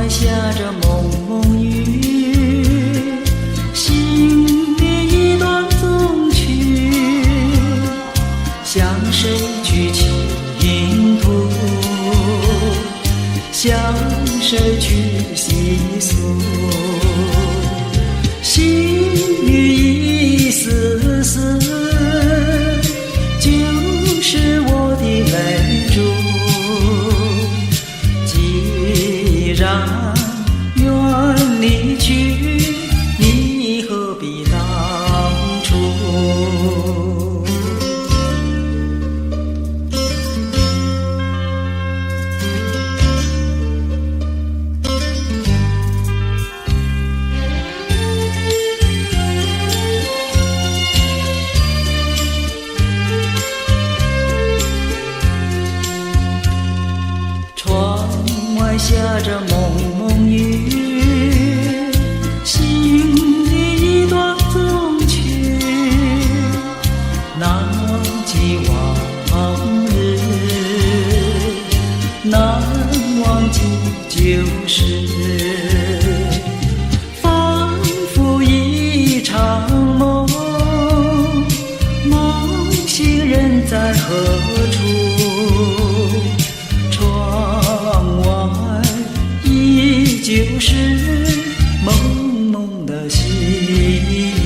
下着蒙蒙雨，心里一段衷曲，向谁去倾吐，向谁去细诉，心里一丝丝，就是我的泪珠。既然愿离去，你何必当初？下着蒙蒙雨，心里一段衷曲，难记往日，难忘记旧时，仿佛一场梦，梦醒人在何处？就是蒙蒙的细雨。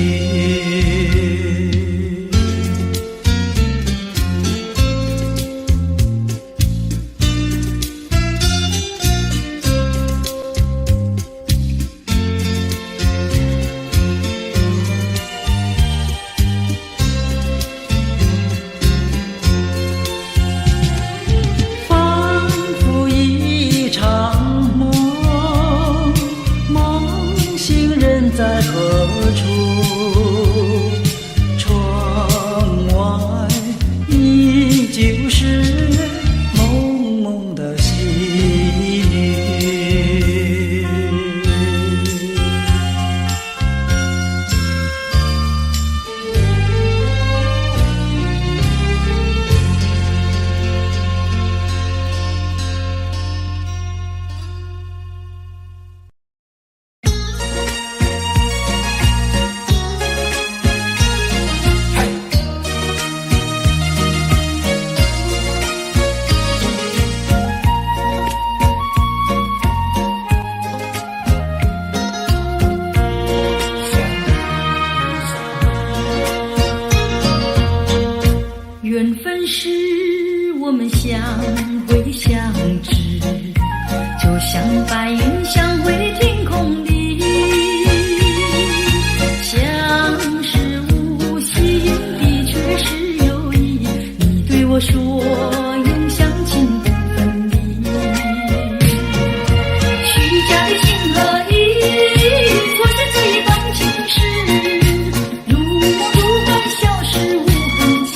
仿佛一场在何处？窗外依旧是蒙蒙的细雨。缘分使我们相会相知，就像白云相会天空里，相识无心的确是有意，你对我说永相亲不分离，虚假的情和义，错失这一段情事，如梦如幻，消失无痕迹。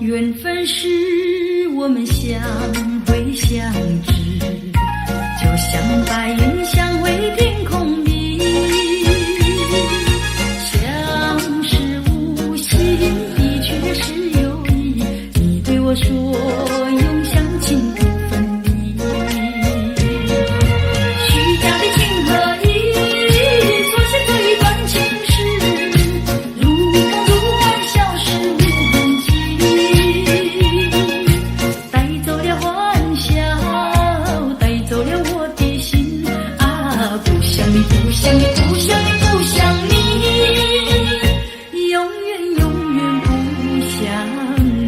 缘分使我们相会相知，就像白云相会天空里，相识无心的确是有意，你对我说永相亲不分离，虚假的情和义，错失这一段情事，如梦如幻，消失无痕迹。带走了欢笑，带走了我的心啊！不想你，不想你，不想你，不想你，永远永远不想你。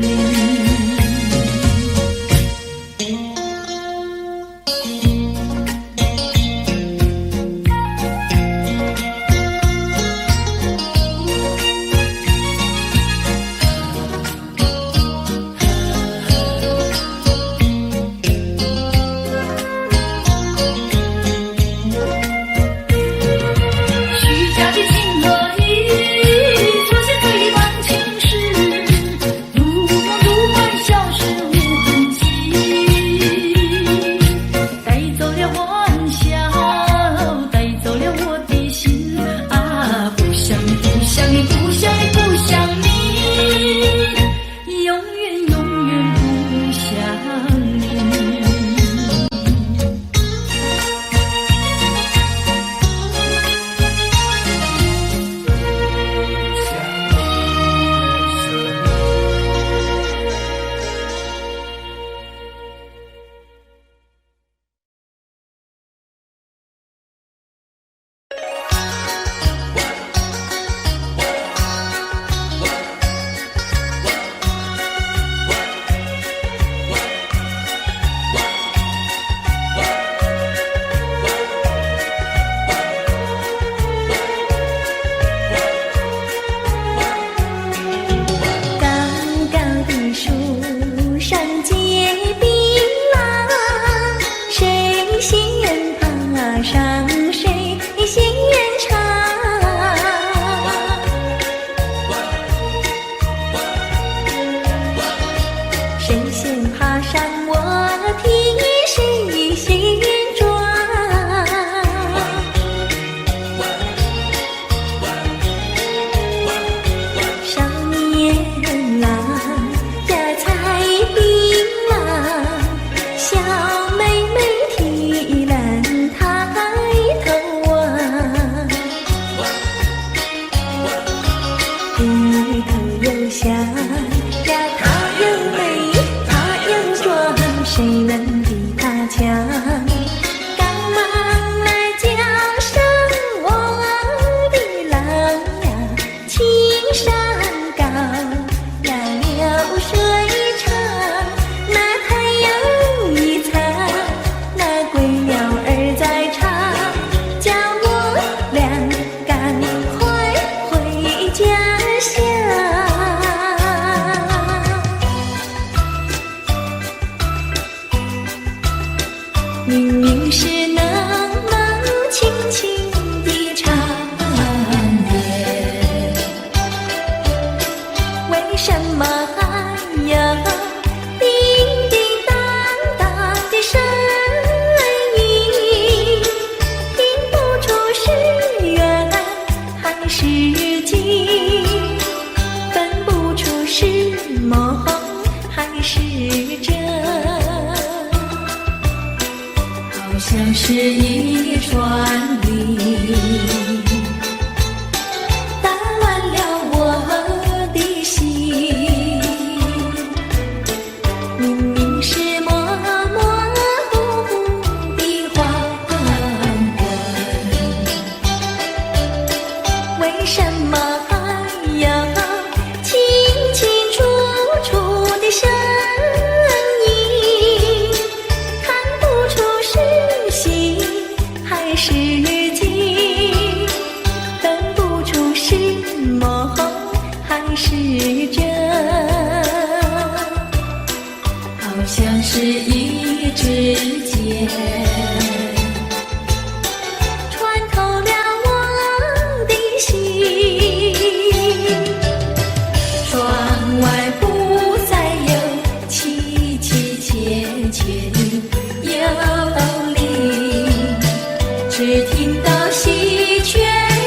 到西泉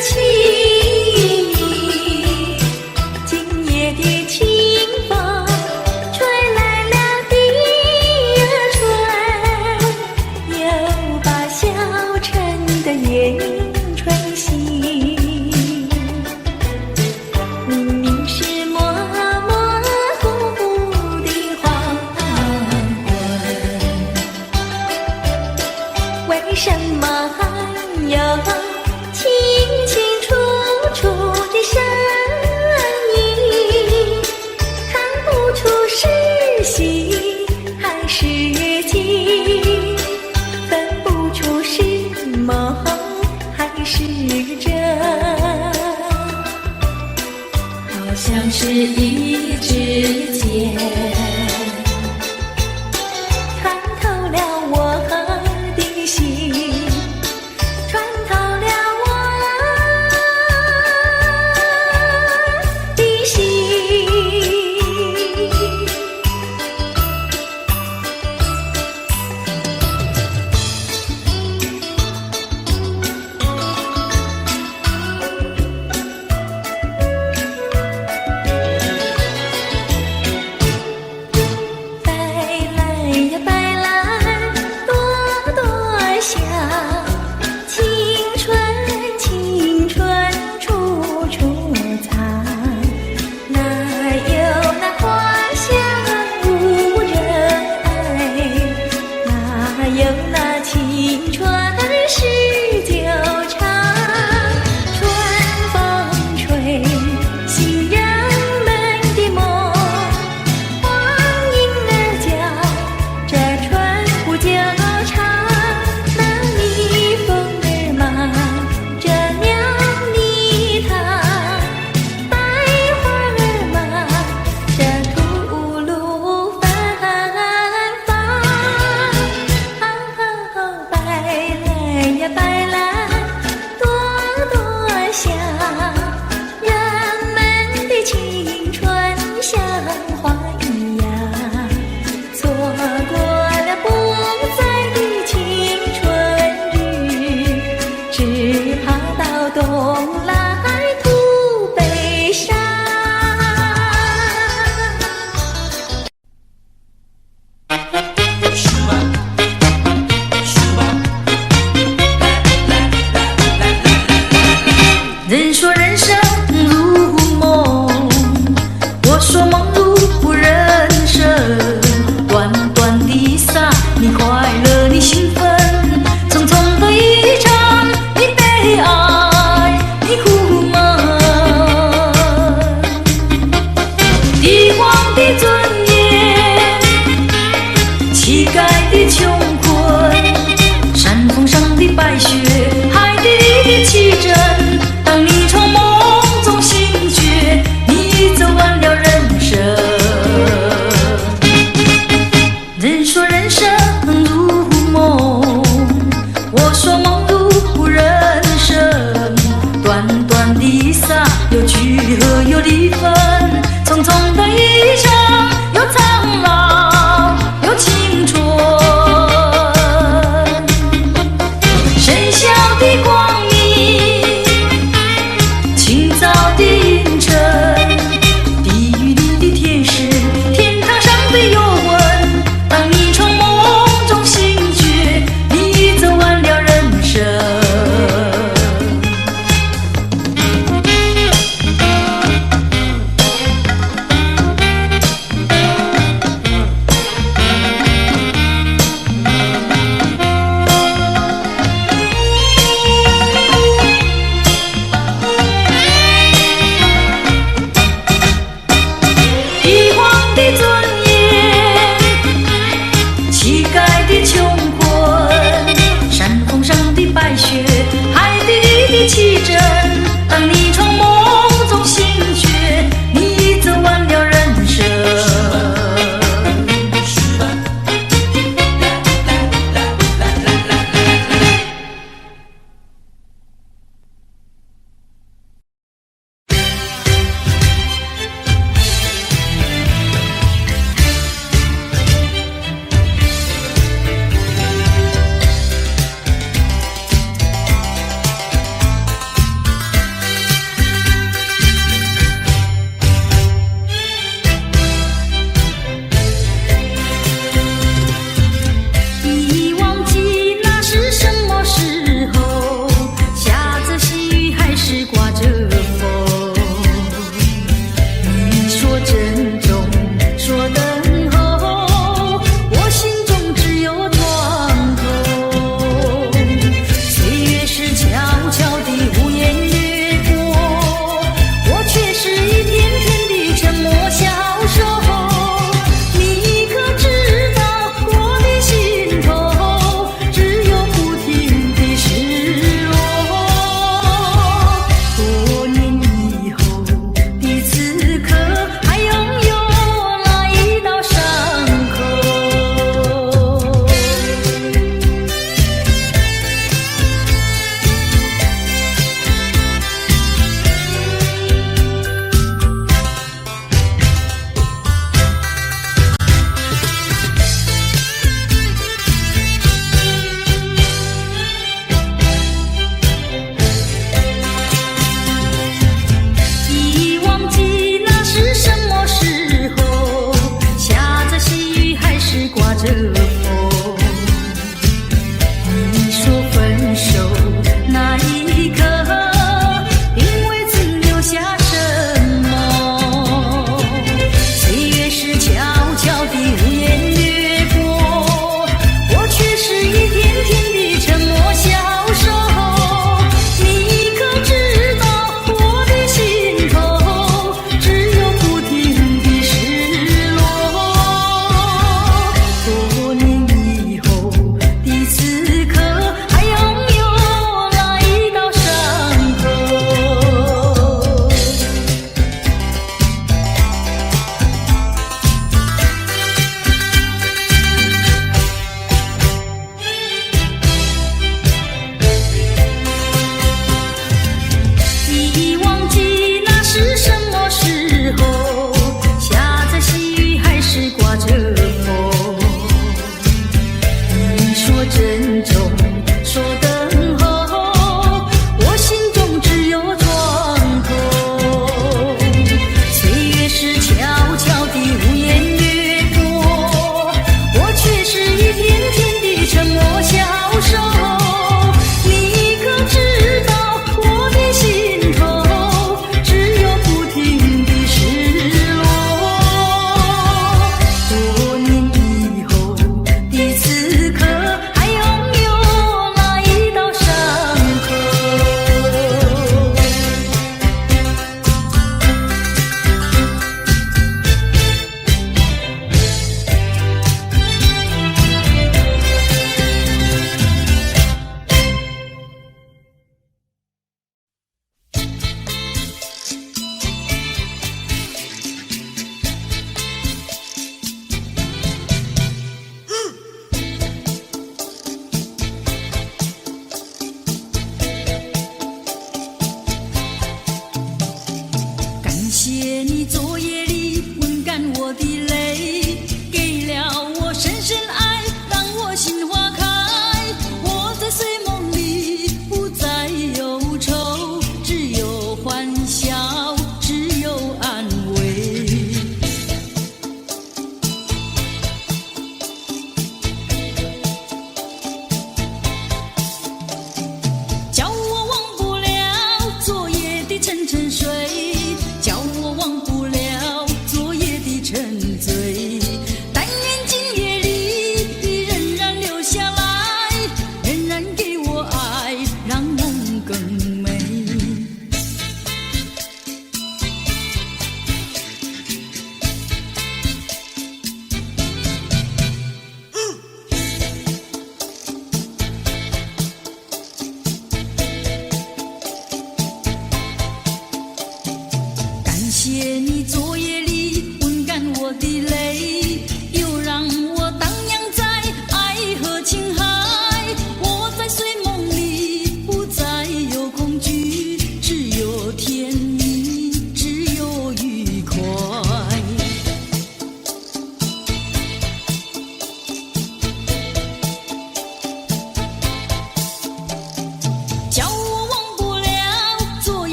起，今夜的清风吹来了第二春，又把小城的夜吹醒。明是默默糊的黄昏，为什么有清清楚楚的声音，看不出是喜还是惊，分不出是梦还是真，好像是一支箭穿透了我的心，穿透了我的心。白兰呀白兰，朵朵香，青春青春处处藏，哪有那花香无人爱，哪有那青春是久长。春风吹醒人们的梦，黄莺儿叫，这春不久长。那蜜蜂儿忙，这鸟儿唱，百花儿忙，这吐露芬芳。白兰呀白兰，朵朵香，人们的青春像花一样，错过了不在的青春日，只好到东来吐悲伤。人说人生如梦，我说梦如人生。短短的撒，你快乐你兴奋，匆匆的一场，你悲哀你苦闷。帝王的尊严，乞丐的穷困，山峰上的白雪，海底里的奇珍。当你从梦中醒觉，你走完了人生。人说人生如梦，我说梦如人生。短短的撒，有聚合有离分，匆匆的一生，有苍老有青春。深宵的光明，清早的阴沉，地狱里的天使，天堂上的幽魂。当你从梦中醒觉，你走完了人生。帝王的尊严，乞丐的穷困，山峰上的白雪，海底里的奇珍。当你从梦中醒觉，你走完了人生。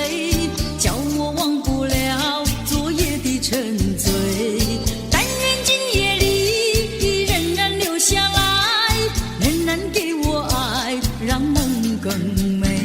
泪，叫我忘不了昨夜的沉醉。但愿今夜里仍然留下来，仍然给我爱，让梦更美。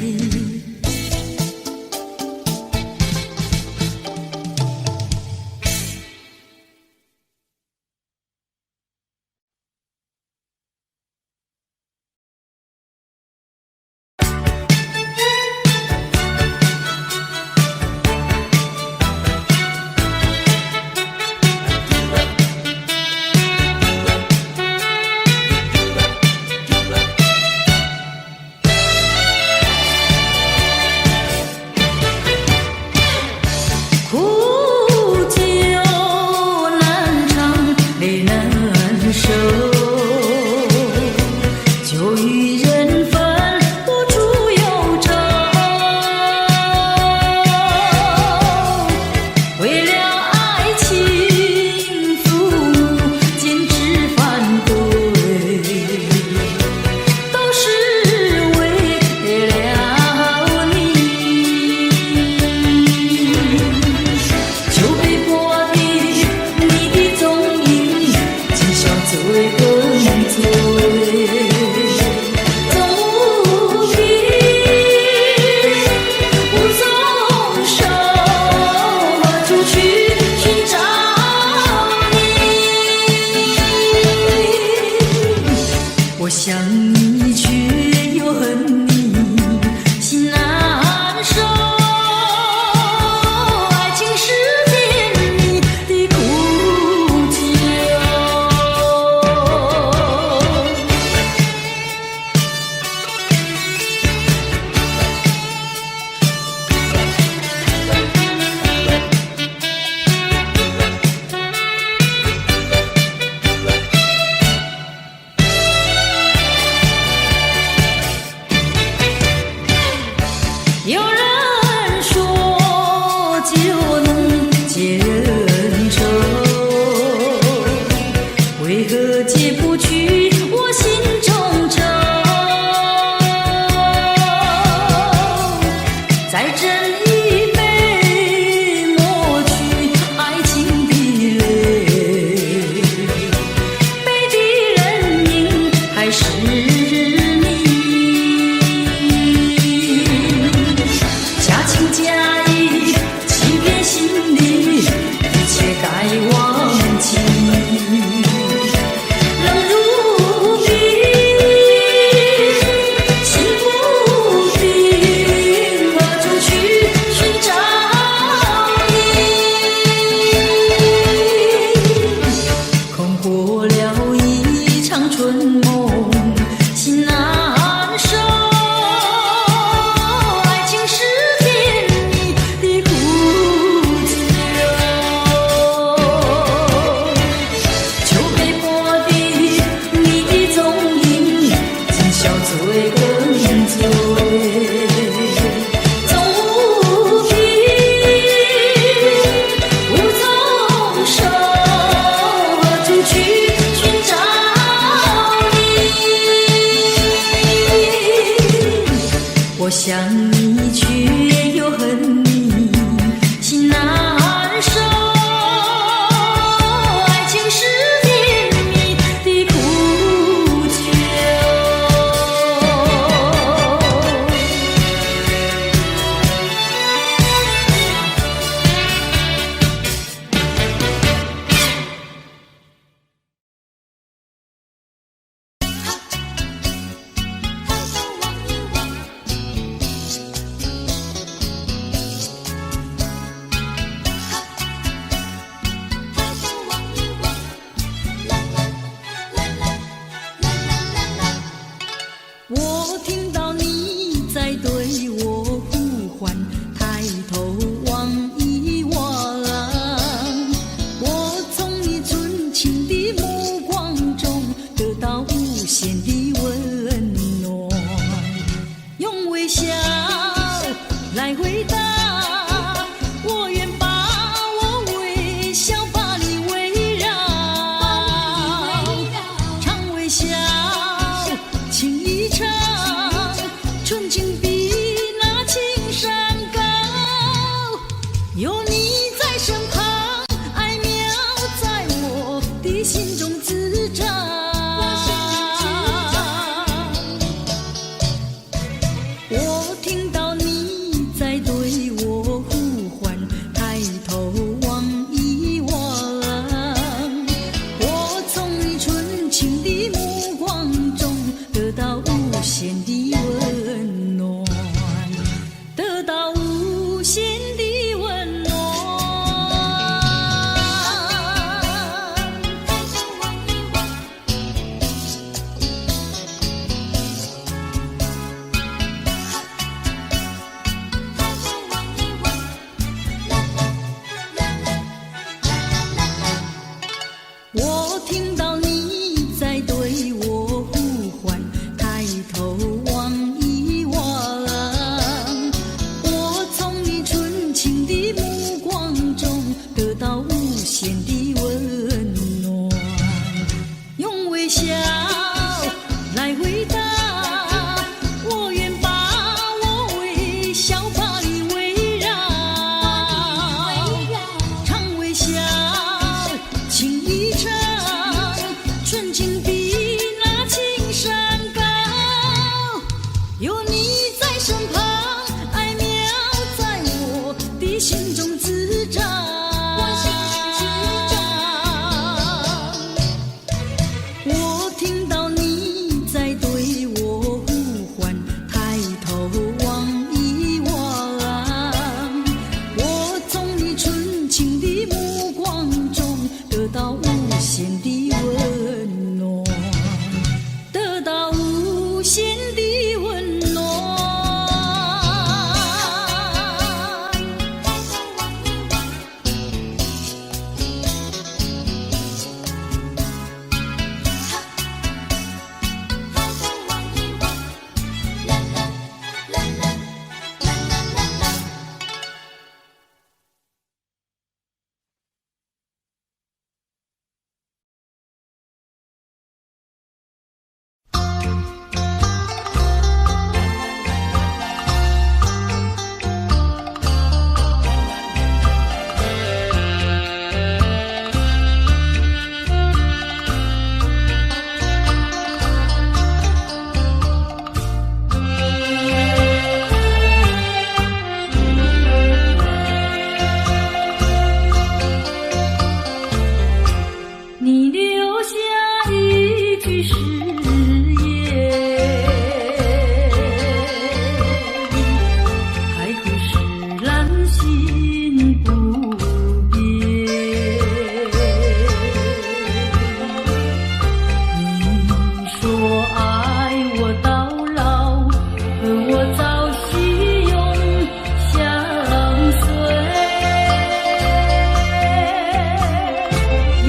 心不变。你说爱我到老，而我早许永相随。一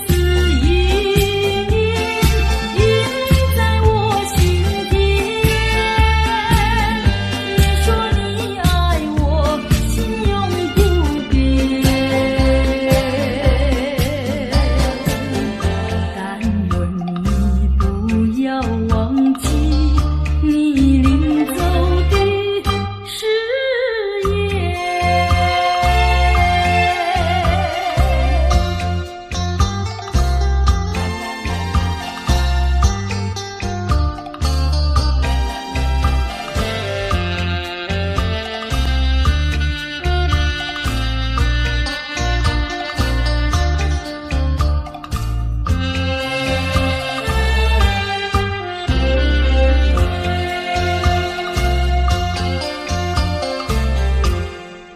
字一念，印在我心田。你说你爱我，心永不变。但愿你不要忘记你临走的誓言。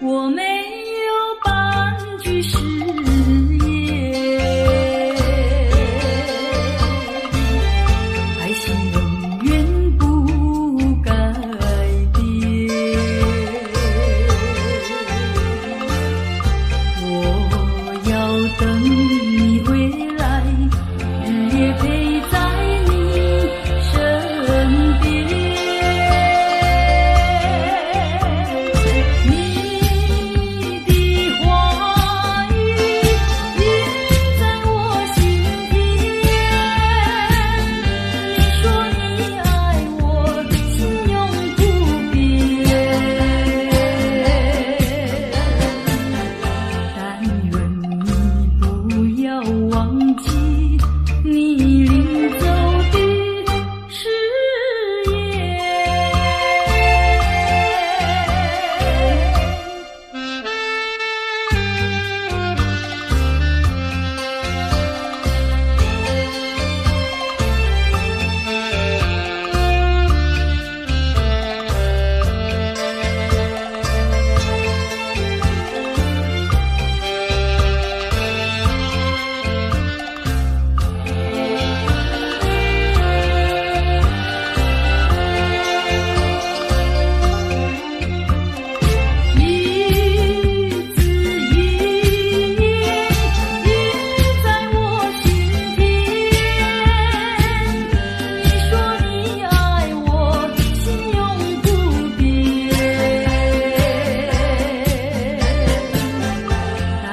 我没有半句誓言，爱情永远不改变。我要等你回来，日夜陪在你身边。你的话语印在我心田。你说你爱我，心永不变。但愿你不要忘记你临走的誓言。一字一念，印在我心田。你说你爱我，心永不变。但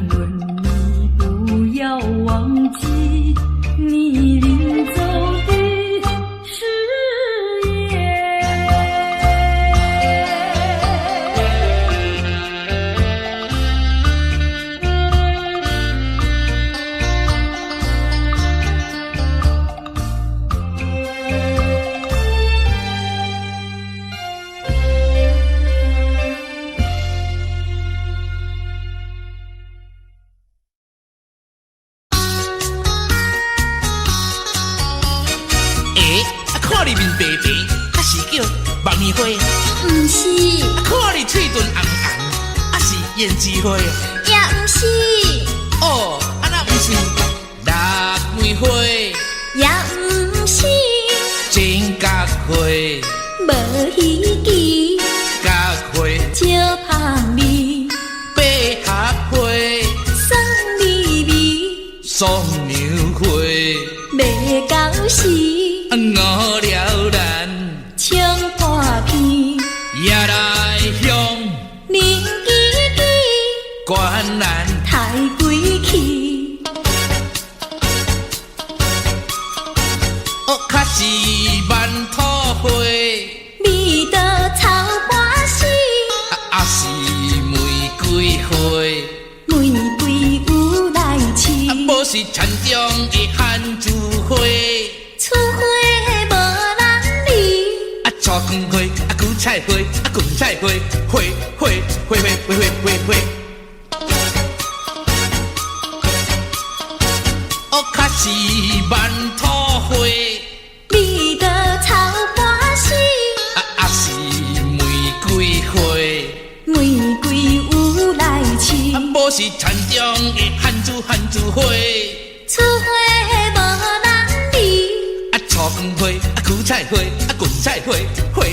愿你不要忘记你临走的誓言。看你面白白，还是叫木棉花？毋是，看你嘴唇红红，还是胭脂花？也毋是，哦，啊那不是腊梅花、也毋是，真角花、无稀奇，角花、少香味，百合花、酸味味，双牛花，袂到时，五了咱冲破片，也来向明记记，关咱太贵气，哦，较是万土花，味道草半死，啊是玫瑰花。玫瑰有来试，无是田中的番薯花，厝花无人理，菜根花，韭菜花，芹菜花，花花花花花花花花。哦，较是万土花，味道草半死，啊是玫瑰花，无是田中的汉子花，出花无人理。粗光花，韭菜花，芹菜花，花。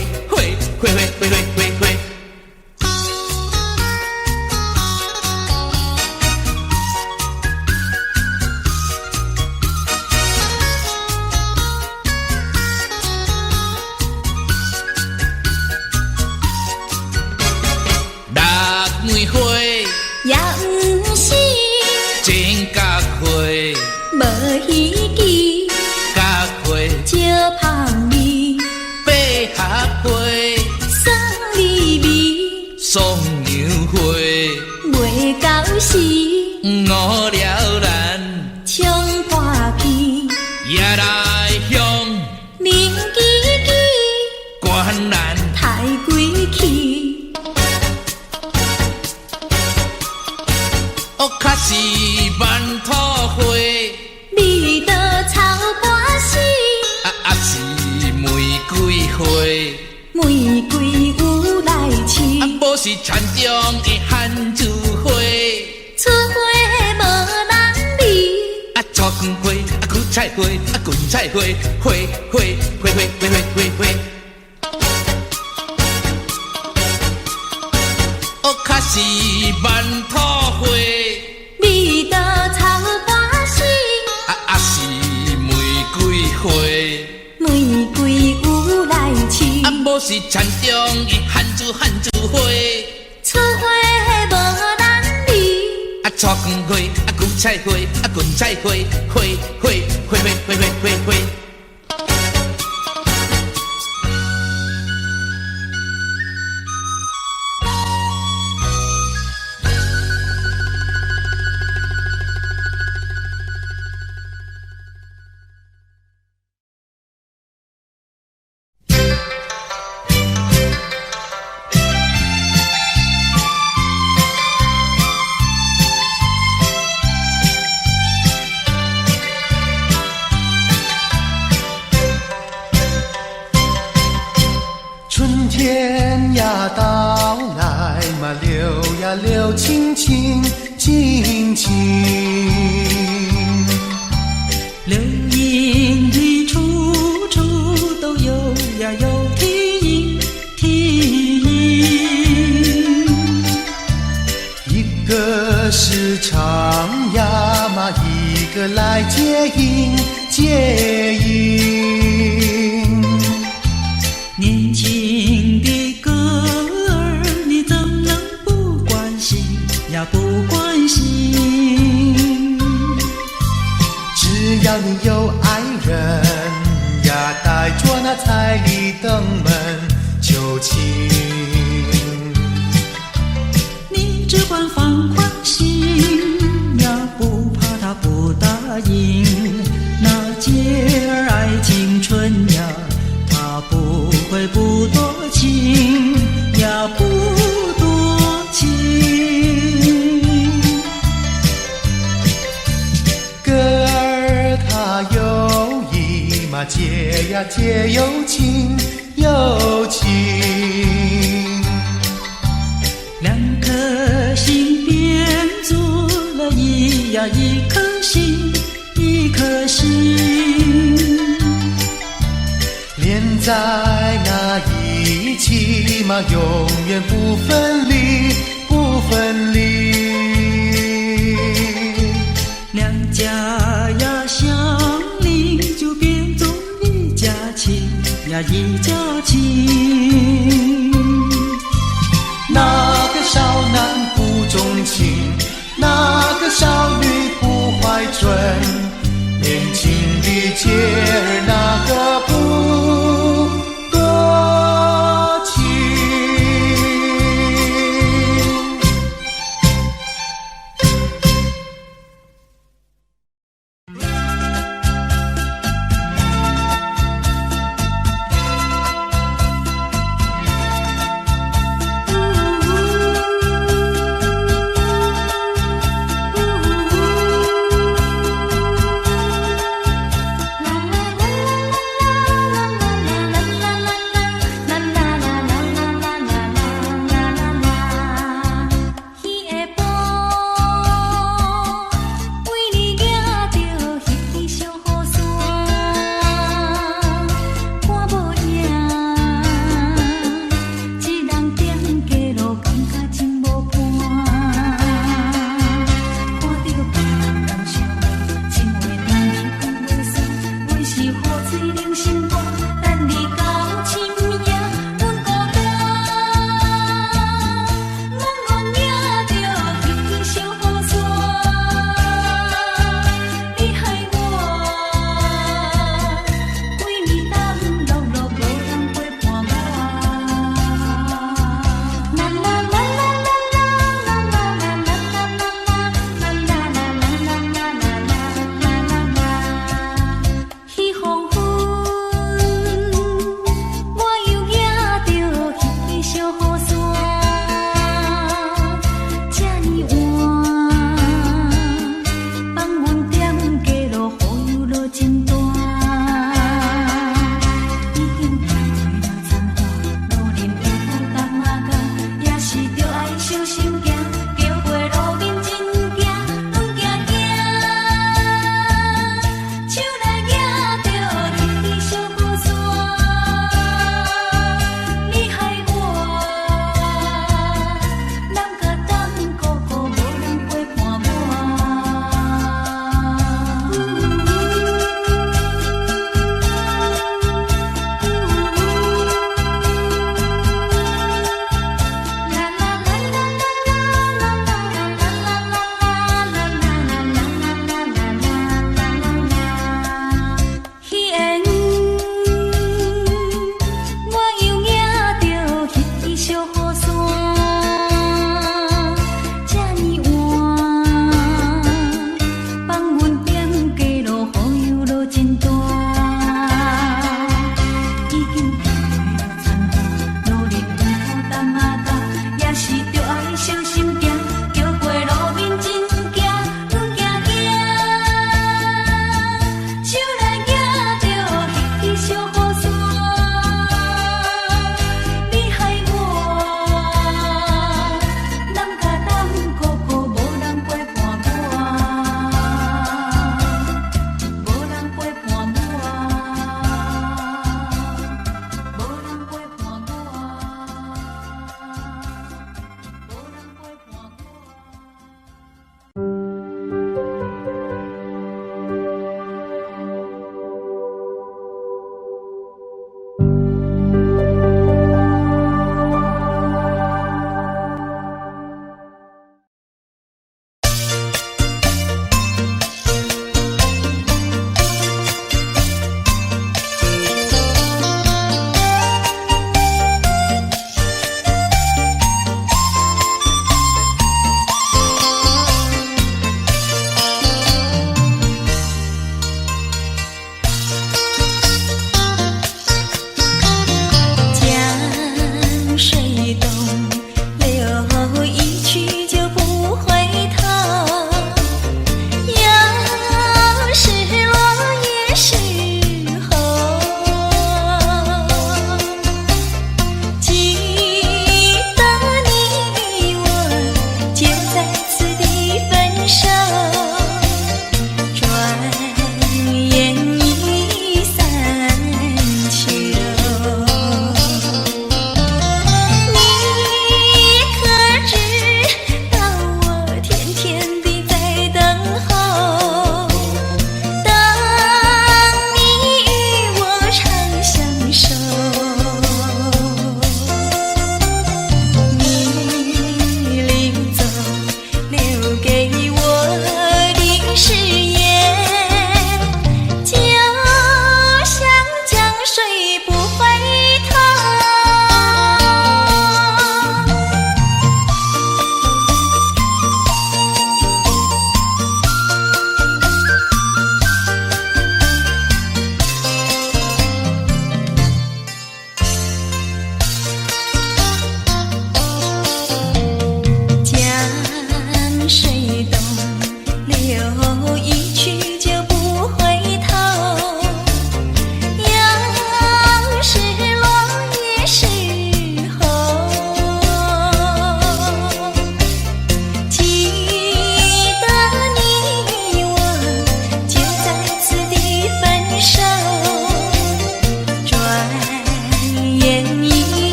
玫瑰花也不是真甲花，无稀奇，甲花少香味，百合花，酸味味，松杨花，袂到时五了咱冲破片，也来向明记记，观咱太贵气。较是万土花，味道草半死，是玫瑰花，玫瑰有来试，无是田中的汉子花，出花无人理，粗光花，韭菜花，芹菜花，花。较是万土花。味道草半死，是玫瑰花，玫瑰有来试，无是田中的汉子花，出花无人理，粗光花，韭菜花，芹菜花，花。春天呀到来嘛，流呀流，清清静静。流萤的处处都有呀有啼音，一个是唱呀嘛，一个来接应接应。年轻的歌儿，你怎能不关心呀不关心？只要你有爱人呀，带着那彩礼登门求亲。你只管放宽心呀，不怕他不答应。那姐儿爱青春呀，他不会不多情呀，不多情。歌儿它有意嘛，借呀借有情有情。两颗心变做了一颗心，一颗心。连在那一起嘛，永远不分离，不分离。两家呀相邻，就变作一家亲呀一家亲。那个少男不钟情，那个少女不怀春，年轻的姐儿那个不多情。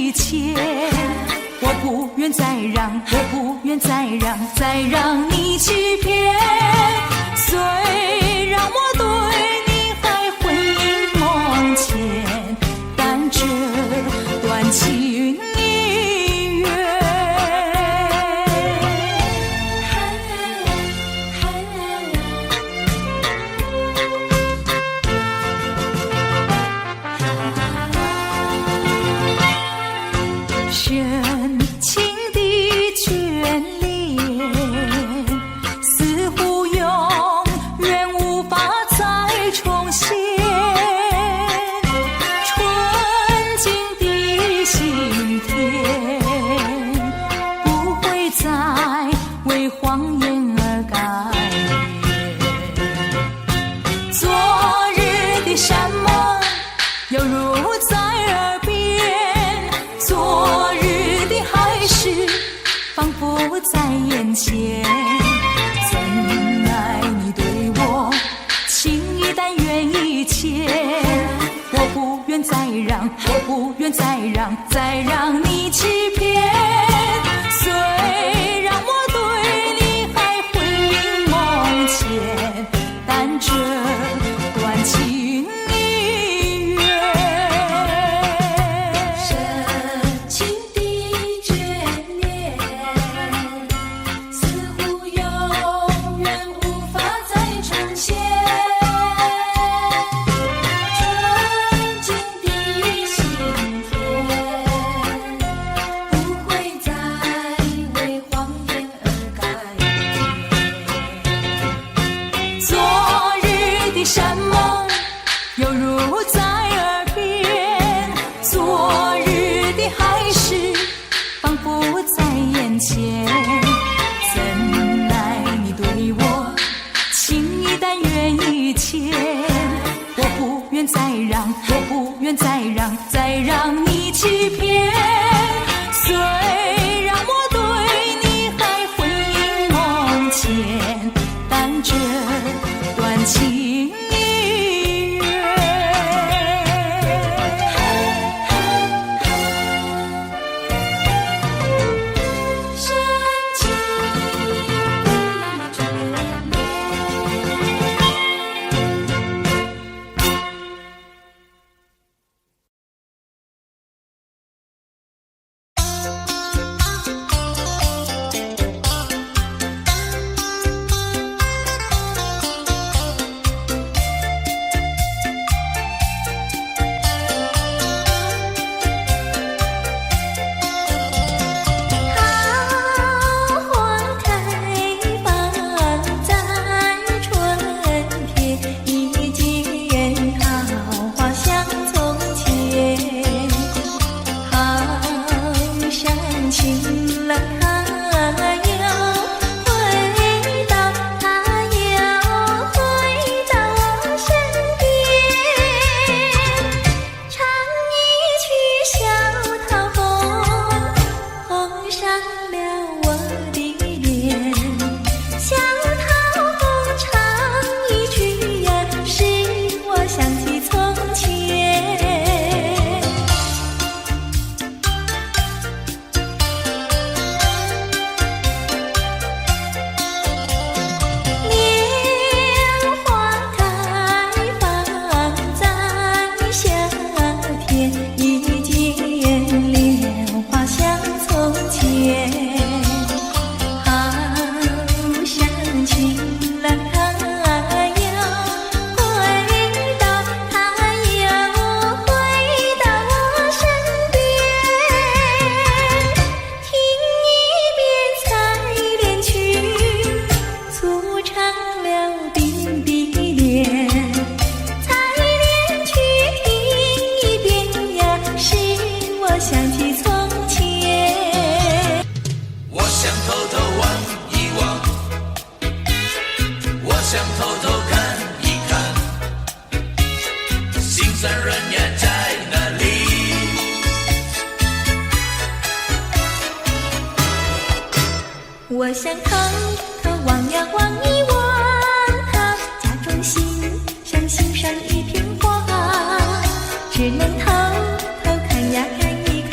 以前，我不愿再让，我不愿再让，再让你欺骗。虽然我对你还魂萦梦牵，但这段情已远。深情的眷恋，似乎永远无法再重现。纯净的心田，不会再为谎言而改变。昨日的山盟犹如在耳边，昨日的海誓仿佛在眼前。怎奈你对我情意但愿意牵，我不愿再让，我不愿再让，再让你欺骗。虽然我对你还魂萦梦牵，但这段情已远。深情的眷恋，似乎永远无法再重现。纯净的心田，不会再为谎言而改变。昨日的山盟犹如在耳边，昨日的海誓仿佛在眼前。怎奈你对我情意但愿意牵，我不愿再让，我不愿再让，再让你欺骗。虽然我对你还魂萦梦牵，但这段情已远。深情的眷恋。好花开放在春天，一见桃花香从前。好像情了他又回到，他又回到我身边，唱一曲小桃红，红上了我的脸。小桃红唱一曲呀，使我想起从前。莲花开放在夏天，一见莲花香从前。好像情了他又回到，他又回到我身边。听一遍采莲曲，促唱了鬓的恋。采莲曲听一遍呀，使我想起从前。我想偷偷望一望，我想偷偷看一看，心酸人呀在哪里？我想偷偷望呀望一望他，假装欣赏欣赏一片花，只能偷偷看呀看一看。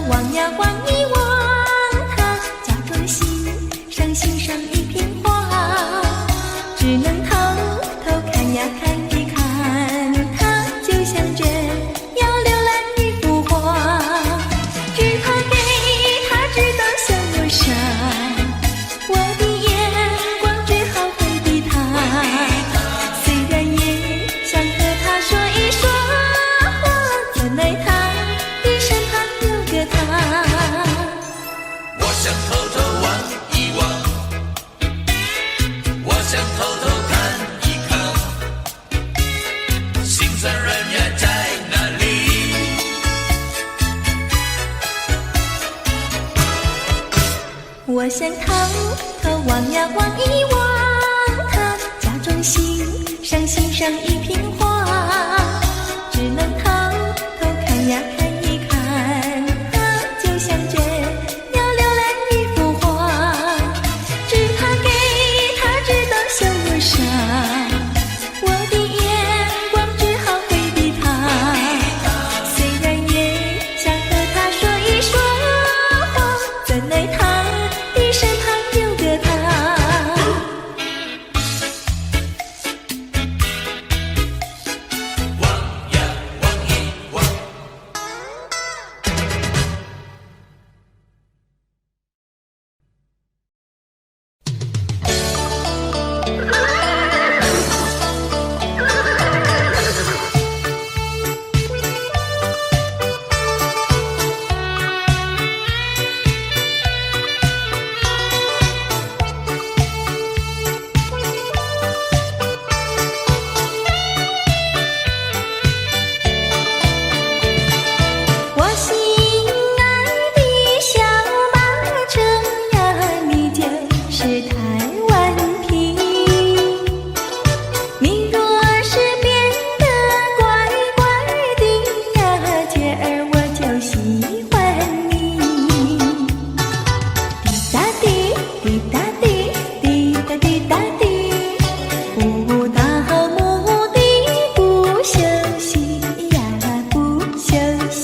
望呀望一望，他假装欣赏欣赏一片花，只能偷偷看呀看一看，他就像这要浏览一幅画，只怕给他知道向我傻，我的眼光只好回避他，虽然也想和他说一说话，怎奈他的身旁有个他。我想偷偷望一望，我想偷偷看一看，心上人呀在哪里？我想偷偷望呀望一望，他假装欣赏欣赏一片花，只能偷偷看呀看一看，他就像这要浏览一幅画，只怕给他知道向我傻，我的眼光只好回避他，虽然也想和他说一说话，怎奈他的身旁有个他。望呀望一望。我心爱的小马车呀，你就是台湾瓶。你若是变得乖乖的呀，姐儿我就喜欢你。滴答滴，滴答滴，滴答滴答滴，不到目的不休息呀，不休息。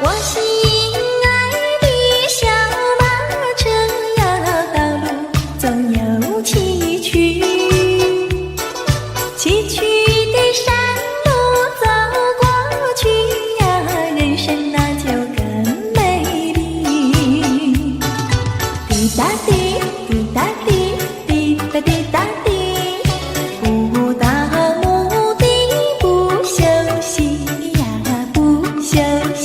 我心爱的小马车呀，道路总有崎岖，崎岖的山路走过去呀，人生那就更美丽。滴答滴，滴答滴，滴答滴答滴，不到目的不休息呀，不休息。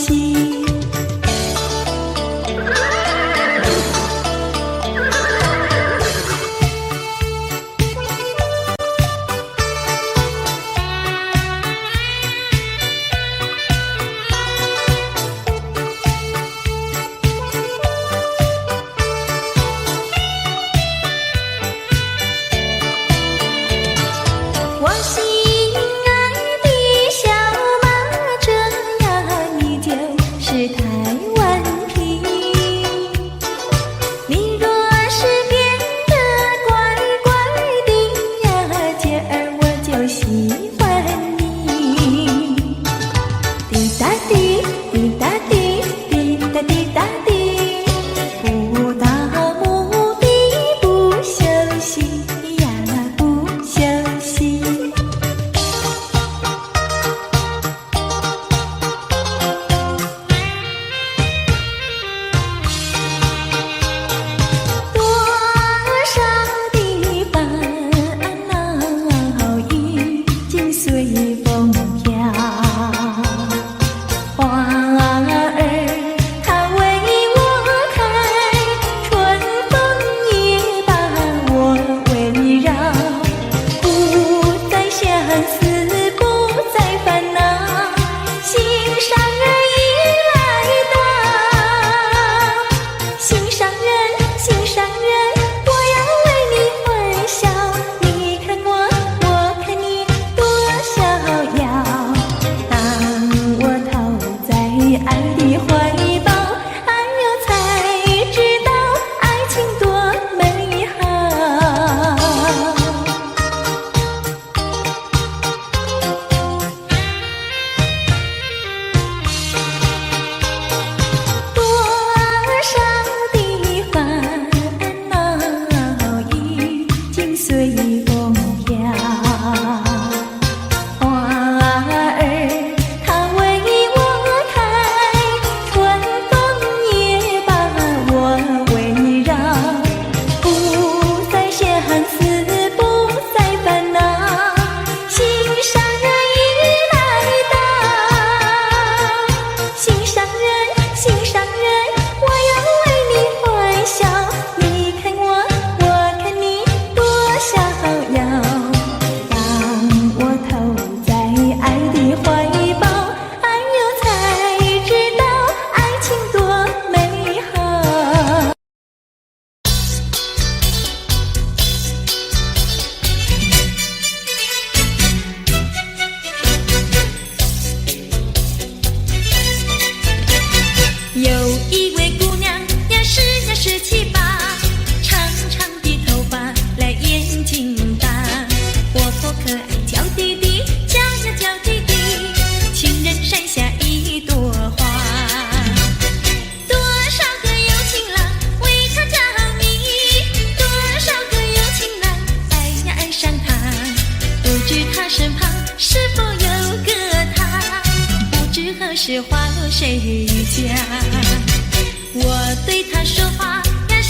谁家？我对他说话呀，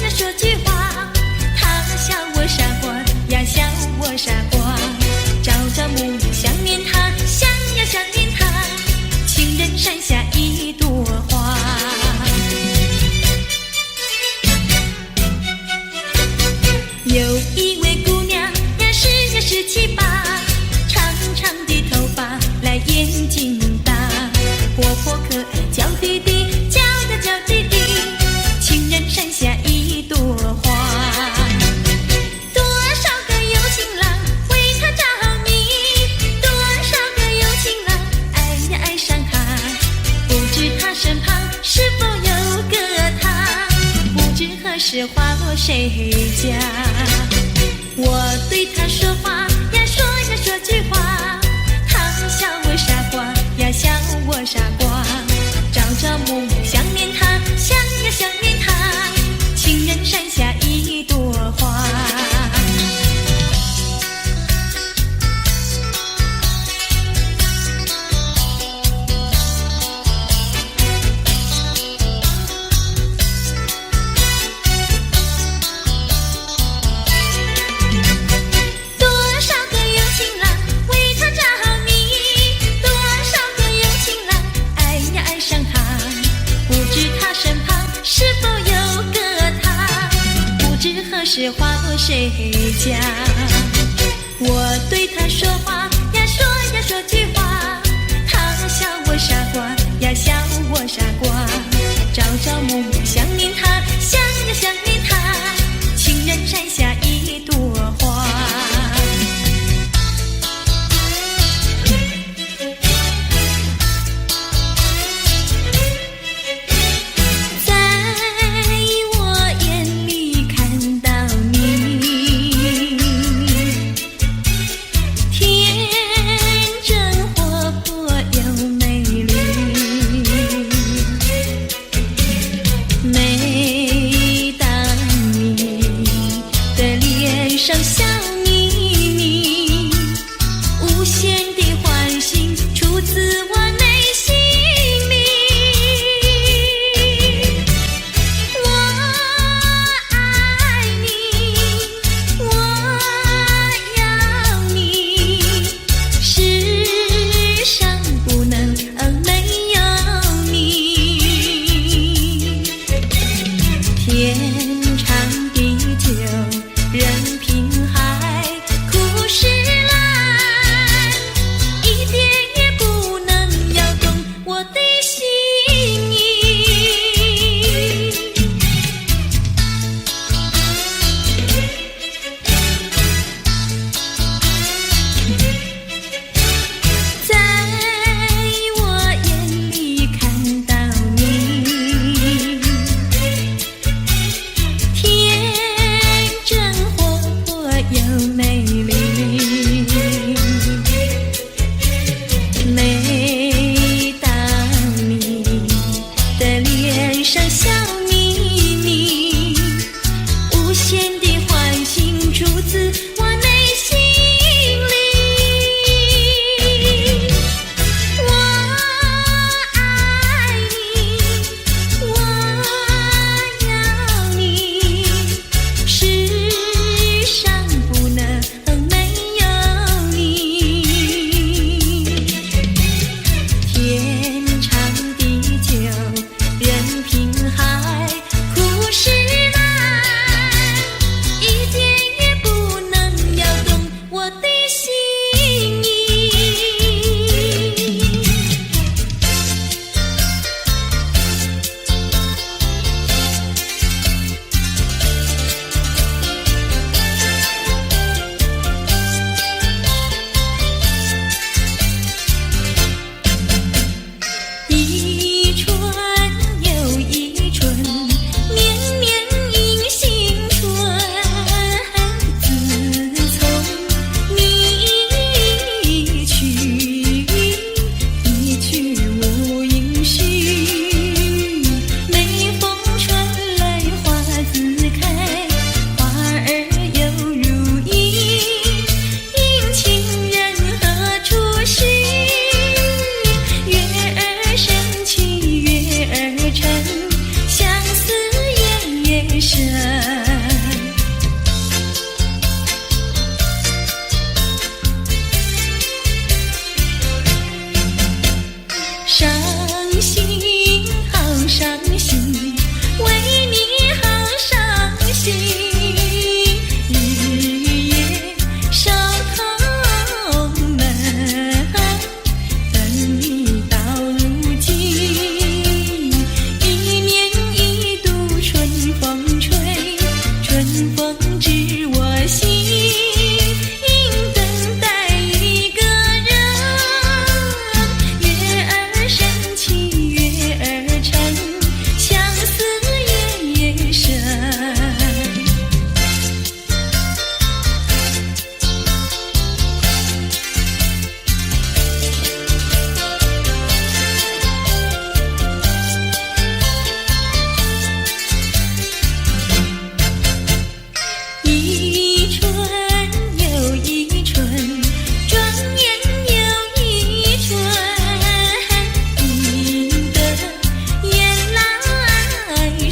说句话，他笑我傻瓜呀，笑我傻瓜。朝朝暮暮想念他，想呀想念他，情人山下一朵花。有一位姑娘呀，17、18，长长的头发，来眼睛大，活泼可爱，娇滴滴，娇呀娇滴滴，情人山下一朵花。多少个有情郎为她着迷，多少个有情郎爱呀爱上她，不知她身旁是否有个他，不知何时花落谁家。我对他说话呀，说句话，他笑我傻瓜呀，笑我傻瓜。朝朝暮暮想念他，想呀想念他，情人山下一朵花。是花落谁家？我对他说话呀，说句话，他笑我傻瓜呀，笑我傻瓜。朝朝暮暮想念他，想呀想念他，情人山下一朵花。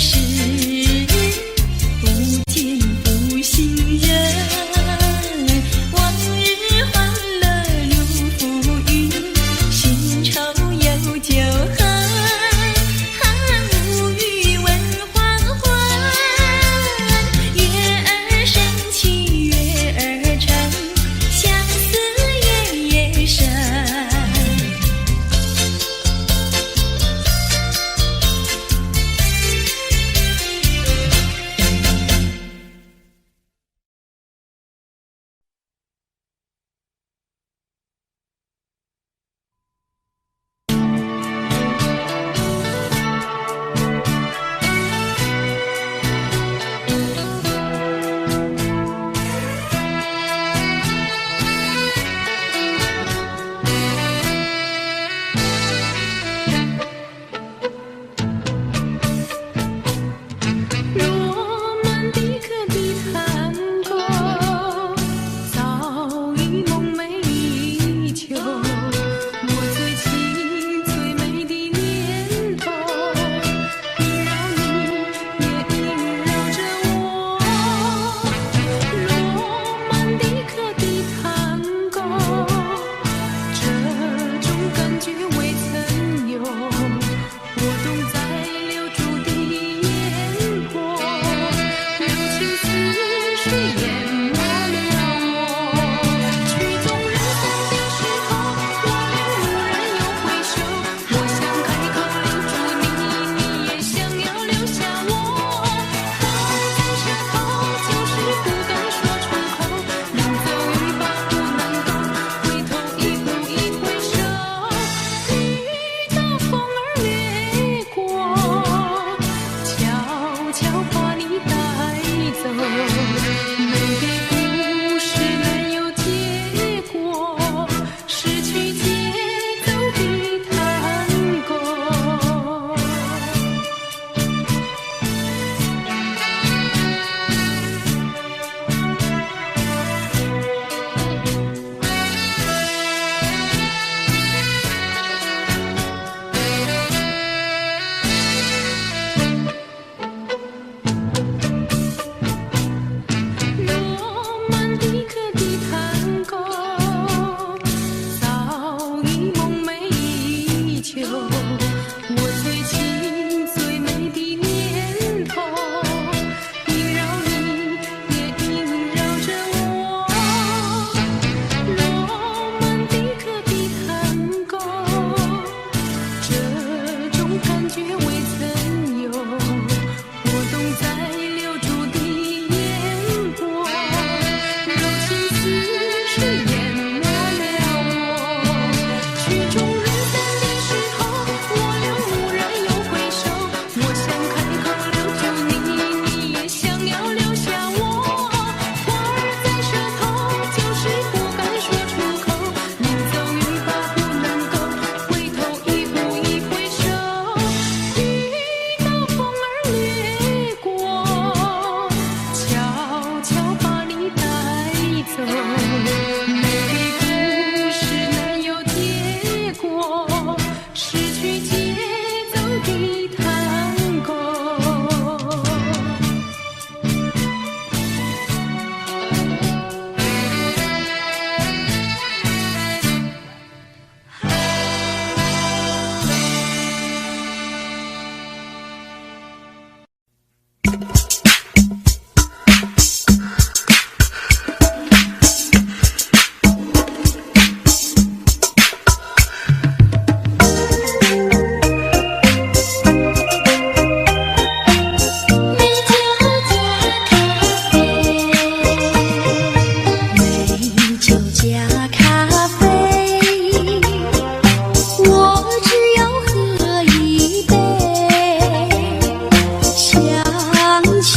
是不见负心人，往日欢乐如浮云，新愁又旧恨，无语问黄昏。月儿升起月儿沉，相思夜夜深。罗曼蒂克的探戈早已梦寐以求，我最情最美的念头萦绕你，也萦绕着我。罗曼蒂克的探戈，这种感觉未曾有，我懂在留住的眼光，柔情似水淹没了我。曲终人散的时候，我蓦然又回首，我想开口留住你，你也想要留下我。话儿在舌头，就是不敢说出口，临走欲罢不能够，回头一步一回首，遇到风儿掠过，悄悄把你带走。美的故事难有结果，失去节奏的探戈。罗曼蒂克的探戈早已梦寐以求，我最情最美的念头萦绕你，也萦绕着我。罗曼蒂克的探戈，这种感觉未曾有，我懂在留住的眼光，柔情似水淹没了我。曲终人散的时候，我蓦然又回首，我想开口留住你，你也想要留下我。话儿在舌头，就是不敢说出口，临走欲罢不能够，回头一步一回首，遇到风儿掠过，悄悄把你带走。美的故事难有结果，失去节奏的探戈。美酒加咖啡，我只要喝一杯，想起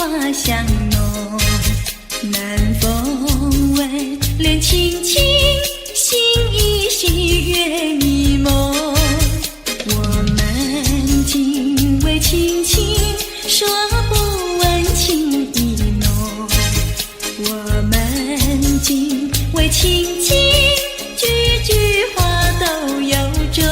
花香浓。南风微，恋轻轻，心依稀，月迷蒙。我们今为轻轻，说不问情意浓。我们今为轻轻，句句话都有衷。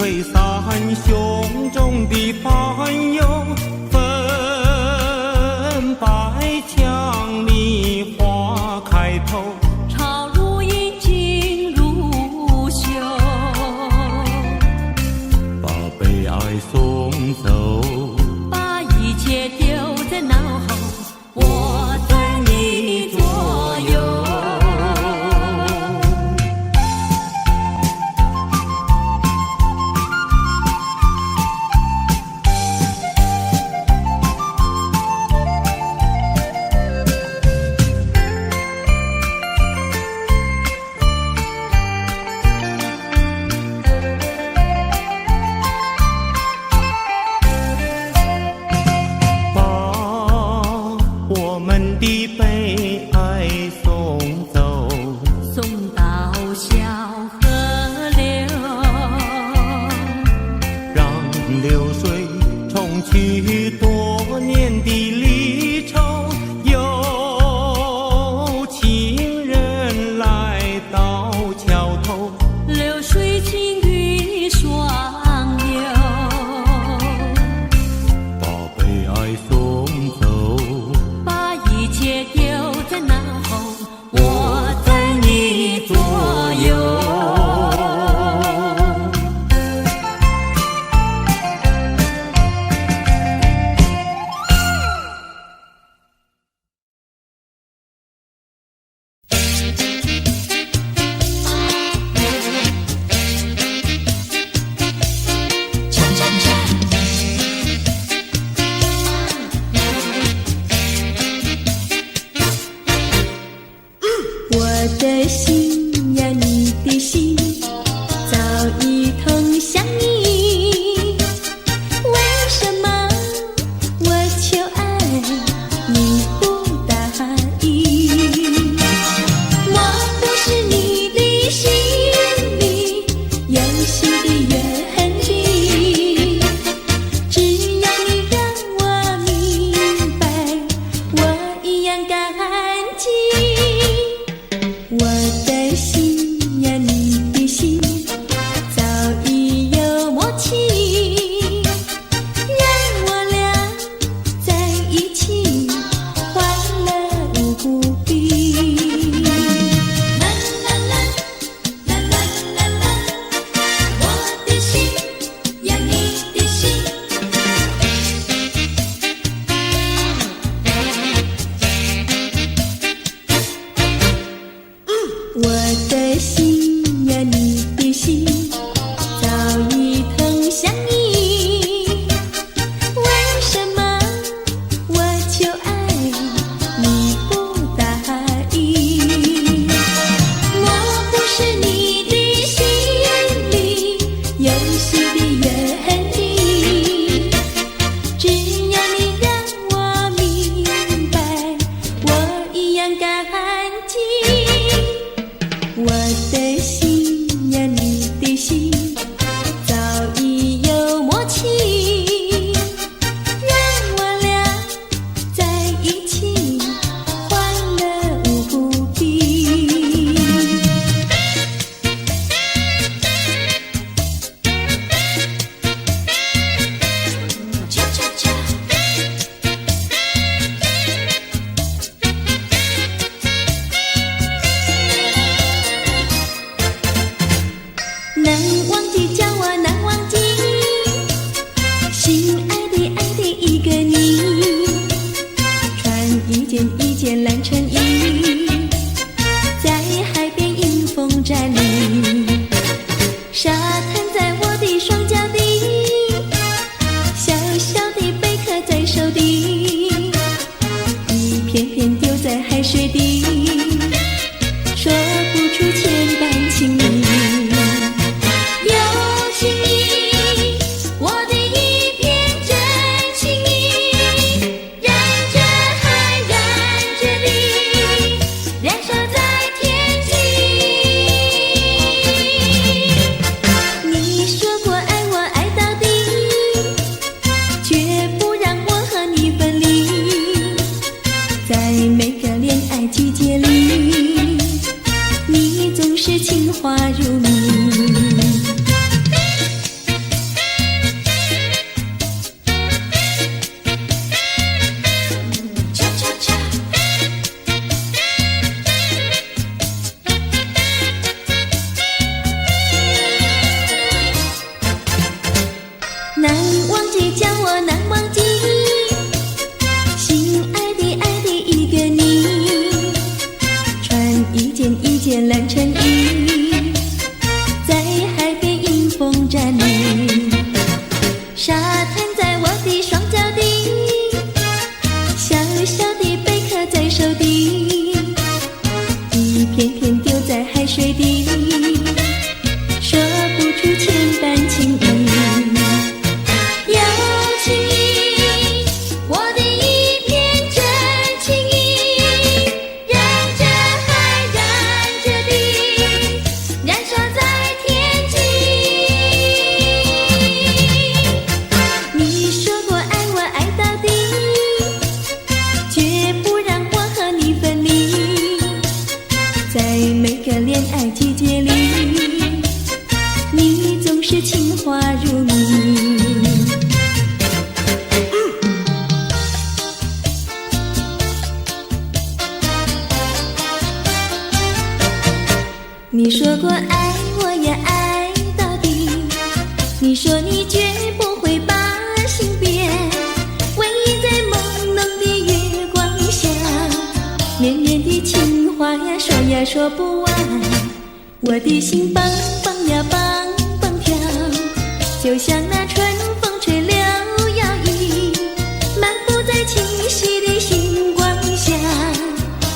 吹散胸中的烦忧，粉白墙里花开头，朝如饮，镜如绣，把悲哀送走，把一切丢在脑后，我在你左右。的悲哀送走，送到小河流，让流水冲去多年的离愁，有情人来到桥头，流水轻于双流，把悲哀送走，一切丢在脑后，我在你左右。我的心呀，你的心早已同向你，为什么我求爱你不答应？我不是你的心里有心的愿景，只要你让我明白，我一样感激。我的心呀，你的心早已有默契，让我俩在一起欢乐无比。啦啦啦，啦啦啦啦，我的心呀，你的心。我的心呀，你的心早已同向你，为什么我求爱你不答应？我不是你的心里有心的愿定，只要你让我明白，我一样感激。我的心呀，你的心早已有默契，让我俩在一起欢乐无比。恰恰恰。难忘记叫我难忘记，心爱的一个你，穿一件蓝衬衣，在海边迎风站立，沙滩在我的双脚底，小小的贝壳在手底，一片片丢在海水底，说不出千般情意。难忘记，叫我难忘记，心爱的爱的一个你，穿一件蓝衬衣，在海边迎风站立，沙滩在我的双脚底，小小的贝壳在手底，一片片丢在海水底，说不出千般情意。有情意，我的一片真情意，燃着海，燃着地，燃烧在天际。你说过爱我爱到底，绝不让我和你分离，在每个恋爱季节里，你总是情话如蜜。你说过爱我也爱到底，你说你绝不会把心变，唯一在朦胧的月光下，绵绵的情话呀说呀说不完，我的心蹦蹦呀蹦蹦跳，就像那春风吹柳摇曳，漫步在清晰的星光下，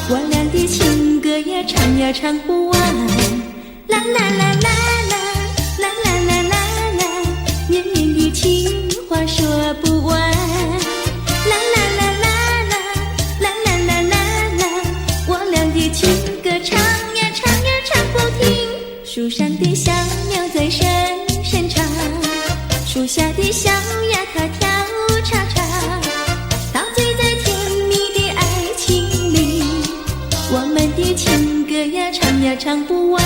我俩的情歌呀唱呀唱不完，啦啦啦啦啦啦啦啦啦啦，绵绵的情话说不完，啦啦啦啦啦啦啦啦啦啦，我俩的情歌唱呀唱呀唱不停，树上的小鸟在声声唱，树下的小鸭它跳叉叉，陶醉在甜蜜的爱情里，我们的情歌呀唱呀唱不完。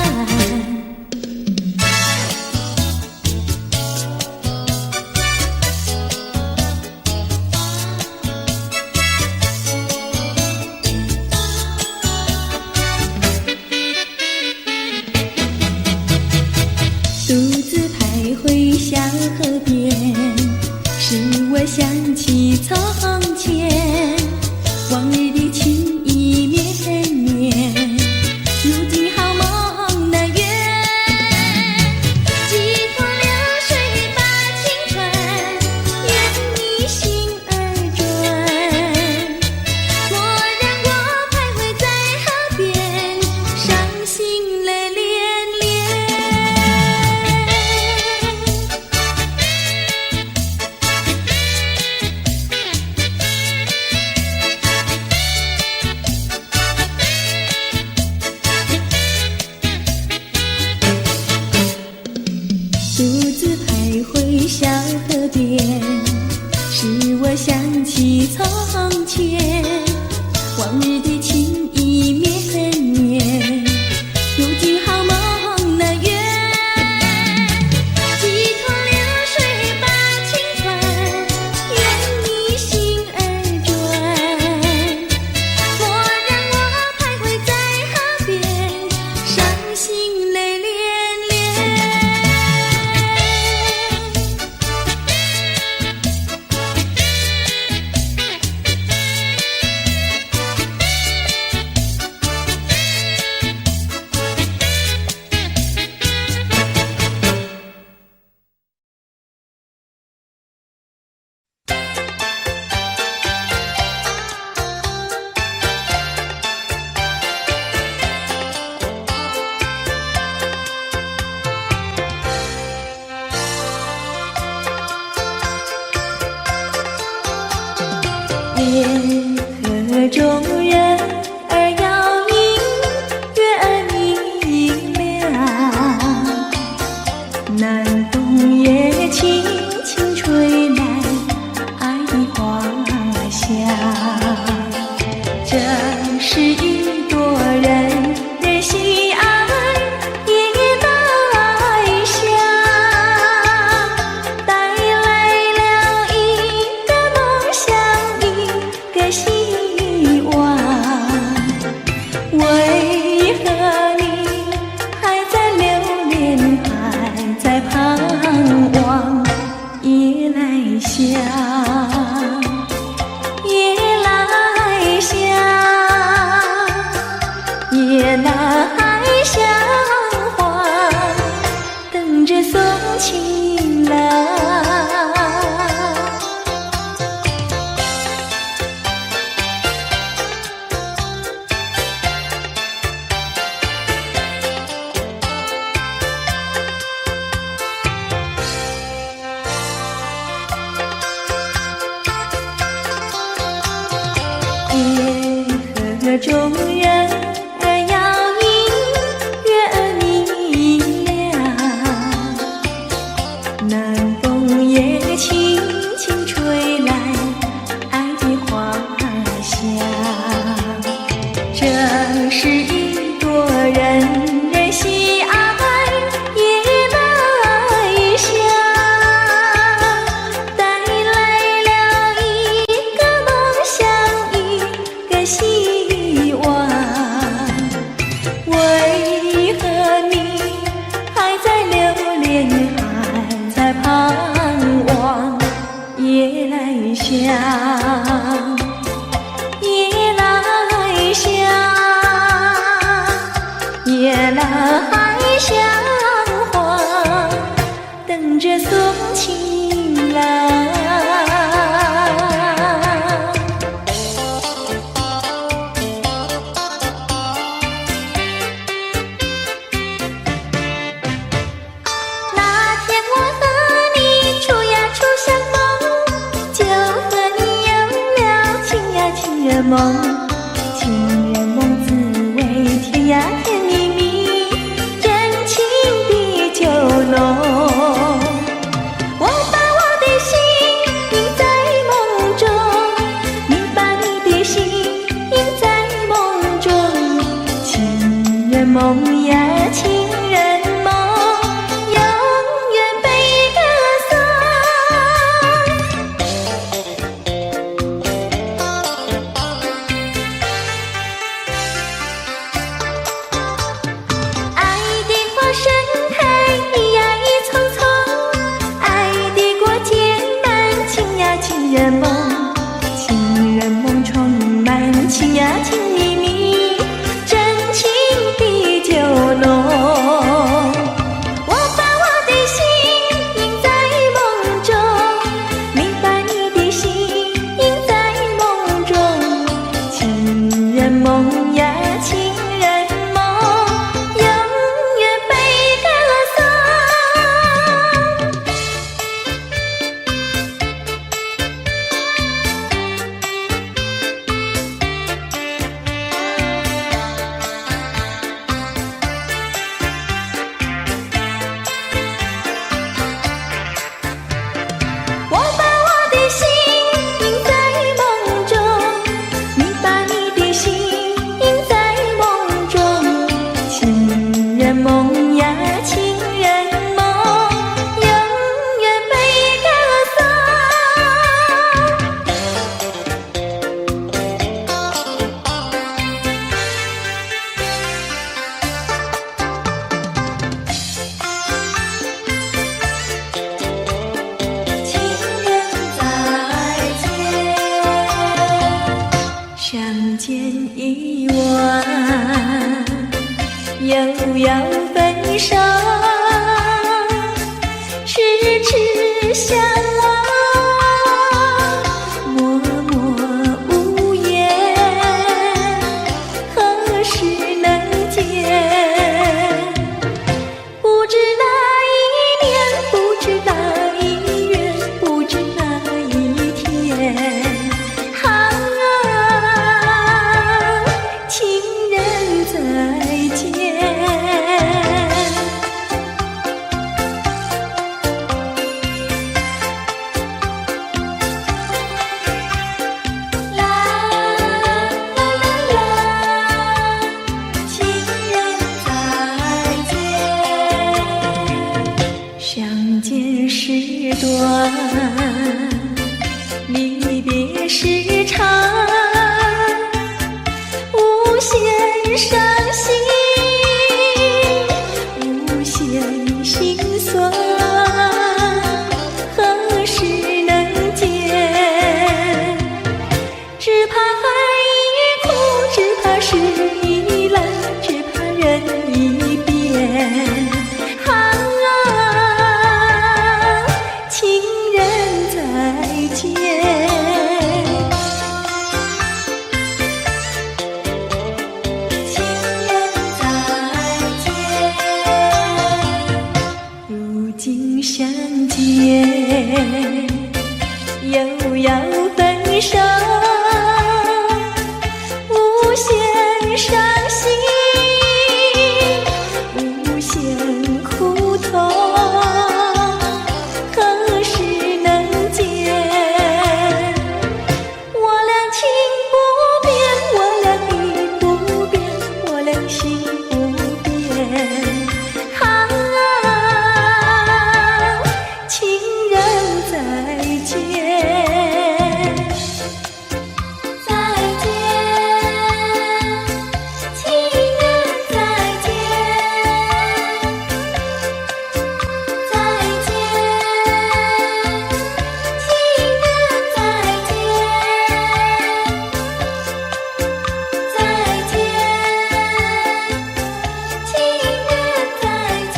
独自徘徊小河边，使我想起从前，往日的情意绵绵，如今好梦难圆，几头流水把情传，愿你心儿转，莫让我徘徊在河边，伤心泪连连。独自徘徊小河边，使我想起从前，往日的情意绵绵，如今好梦难圆，几头流水把情传，愿你心儿转，莫让我徘徊在河边，伤心泪连连。天河中人儿摇影，月儿明亮，南风也轻轻吹来爱的花香，这是一朵人人喜爱的爱香，带来了一个梦想，一个着送情郎。夜河中人摇影月明亮，南风也轻轻吹来爱的花香。这是一朵人人喜爱夜来香，带来了一个梦想，一个希望。为何你还在留恋，还在盼望夜来香？夜来香，夜来香花，等着送情郎。那天我和你处呀处相逢，就和你有了情呀情人梦。情人梦滋味甜呀甜蜜蜜，真情的酒浓。我把我的心印在梦中，你把你的心印在梦中。情人梦呀情人梦，永远被歌颂。爱的花盛开一呀一丛丛，爱的果结满情呀情人梦。情人梦充满情呀情蜜蜜，真情的酒浓。我把我的心印在梦中，你把你的心印在梦中。情人梦呀情人梦，永远被歌颂。我把我的心印在梦中，你把你的心印在梦中。情人梦呀情人梦，永远被歌颂。情人再见，相见已晚，又要分手，痴痴相望，默默无言，何时能见？不知哪一年，不知哪一月，不知哪一天。情人再见。啦啦啦啦，情人再见。相见时短，离别时长，无限伤心，无限心酸，何时能见？只怕爱已枯，只怕事已烂，只怕人已变。啊，相见，又要分手，无限伤心，无限苦痛，何时能见？我俩情不变，我俩意不变，我俩心不变。情人再见，再见，情人再见，再见，情人再见，再见，情人再见。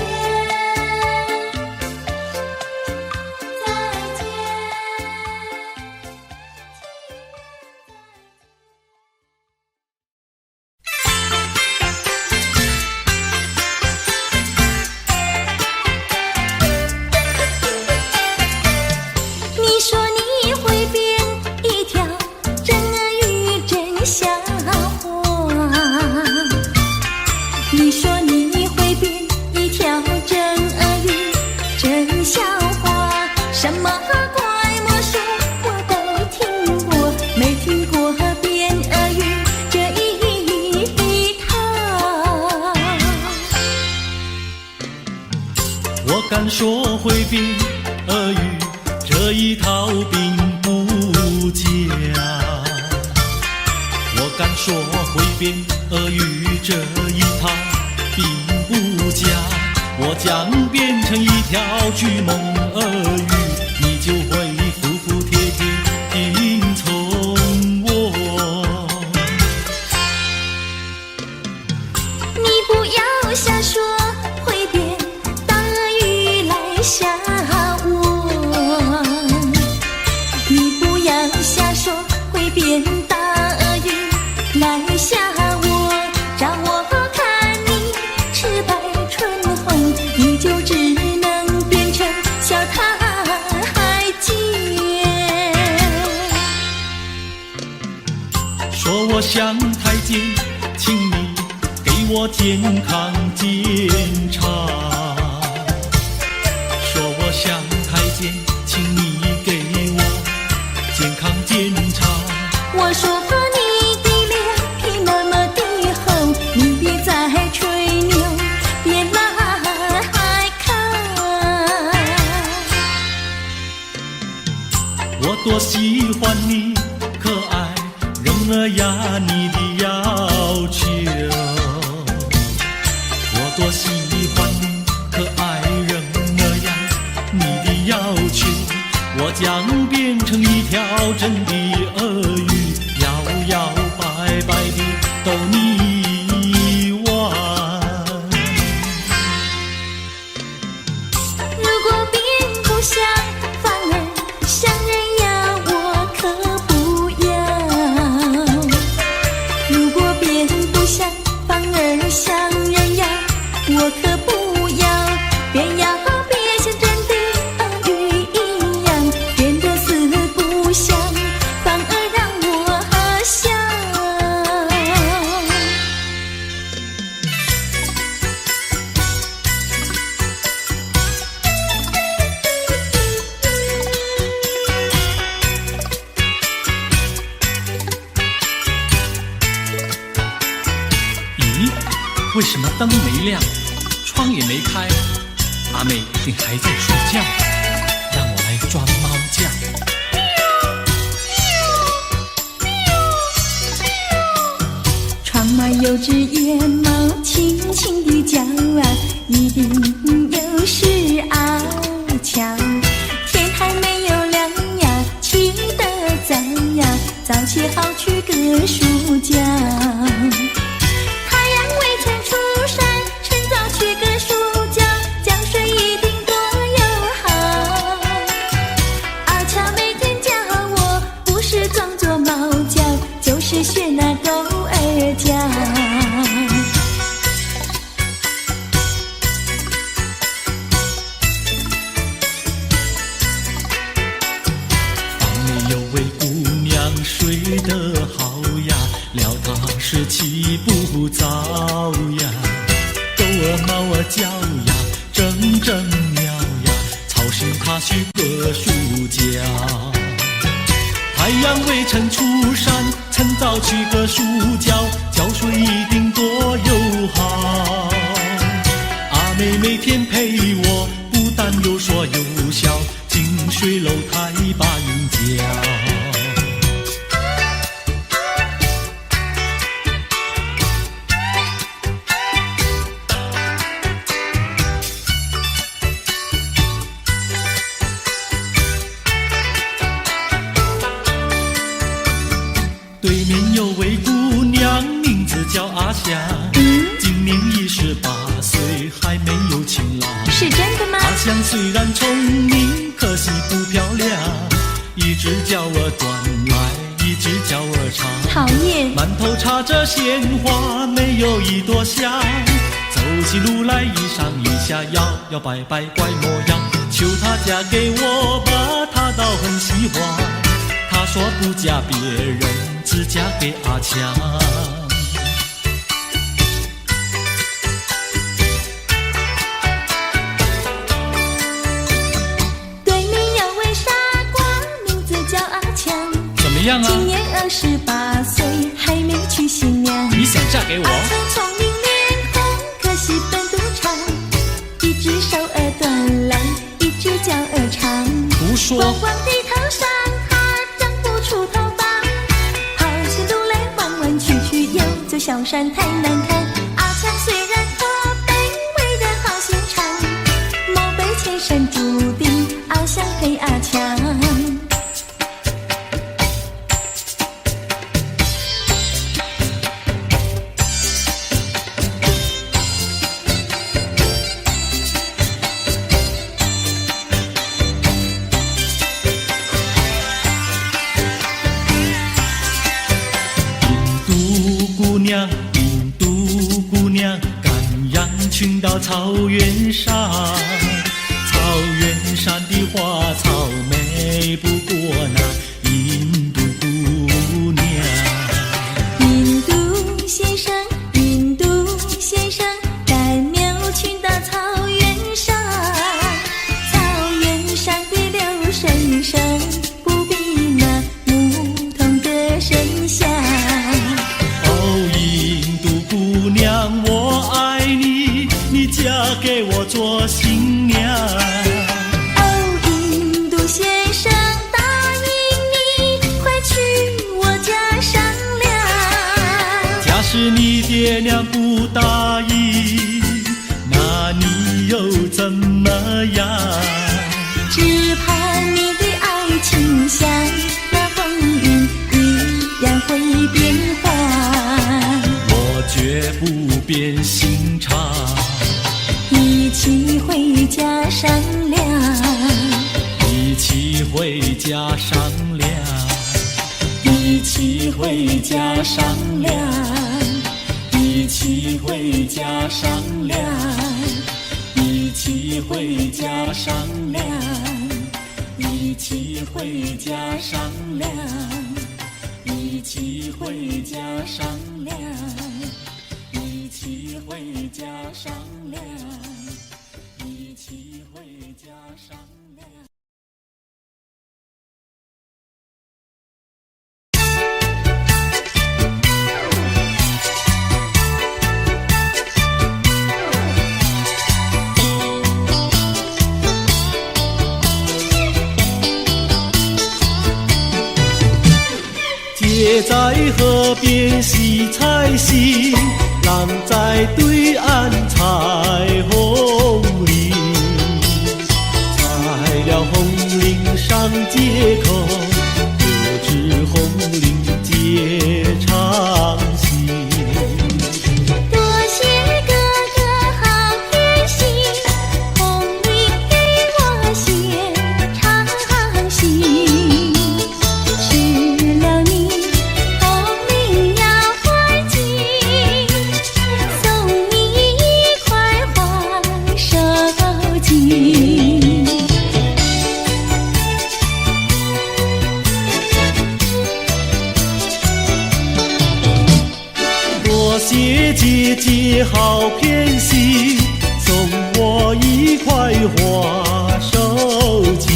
你说你会变一条真鳄鱼真笑话，你说你会变一条真鳄鱼真笑话，什么怪魔术我都听过，没听过变鳄鱼这一套。我敢说会变鳄鱼这一套并不假，我敢说会变鳄鱼这一套并不假，我将变成一条巨猛鳄鱼，你就会服服帖帖听从我。你不要瞎说会变大鳄鱼来吓我，你不要瞎说会变大鳄鱼来吓我，照我看你赤白唇红，你就只能变成小太监。说我像太监，请你给我健康检查。说我像太监，请你给我健康检查。我说你的脸皮那么的厚，你别再吹牛，别来看。我多喜欢你可爱人儿呀，你的要求。我多喜欢你可爱人儿呀，你的要求。我将变成一条真的鳄鱼，摇摇摆摆地逗你玩。如果变不像，反而像人呀，我可不要。如果变不像，反而像人呀，我可不要。变呀别像真的鳄鱼一样，变得四不像，反而让我笑。咦，为什么灯没亮，窗也没开？阿妹一定还在睡觉，让我来抓猫叫。窗外有只野猫轻轻地叫啊，一定有事哀敲。天还没有亮呀，起得早呀，早起好去个书觉。太阳未曾出山，趁早去个书觉，觉睡一定多友好。二乔每天教我，不是装作猫叫，就是学那狗儿叫。许个暑假。太阳未曾出山，趁早取个暑觉，觉睡一定多友好。阿妹每天陪我，不但有说有笑，近水楼台把云搅。对面有位姑娘，名字叫阿香，今年28岁，还没有情郎。是真的吗？阿香虽然聪明，可惜不漂亮，一直叫我端来，一直叫我尝。讨厌！满头插着鲜花，没有一朵香。走起路来一上一下，摇摇摆摆怪模样。求她嫁给我吧，她倒很喜欢。她说不嫁别人，只嫁给阿强。对面有位傻瓜，名字叫阿强。怎么样啊？今年28岁，还没娶新娘。你想嫁给我？阿强聪明脸红，可惜本赌场，一只手儿断了，一只脚儿长。胡说！光光的头上长不出头发，跑起路来弯弯曲曲，又走小山太难看。阿强虽然驼背，为人好心肠，莫非前生注定阿香配阿强？印度姑娘，赶羊群到草原上，草原上的花草美不过那印度姑娘。印度先生，印度先生，赶牛群到草原上，草原上的流水声不比那牧童歌声响。姑娘，我爱你，你嫁给我做新娘。哦，印度先生答应你，快去我家商量。假使你爹娘不答应，那你又怎么样？只怕你的爱情像那风云一样会变化。绝不变心肠，一起回家商量，一起回家商量，一起回家商量，一起回家商量，一起回家商量，一起回家商量，一起回家商量。一起回家商量，一起回家商量。姐在河边洗菜洗，浪在对岸采红菱，采了红菱上街口，可知红菱结肠心。多谢哥哥好偏心，红菱给我写长信。吃了你红菱要怀紧，送你一块花手巾。多谢姐姐好偏心，送我一块花手巾。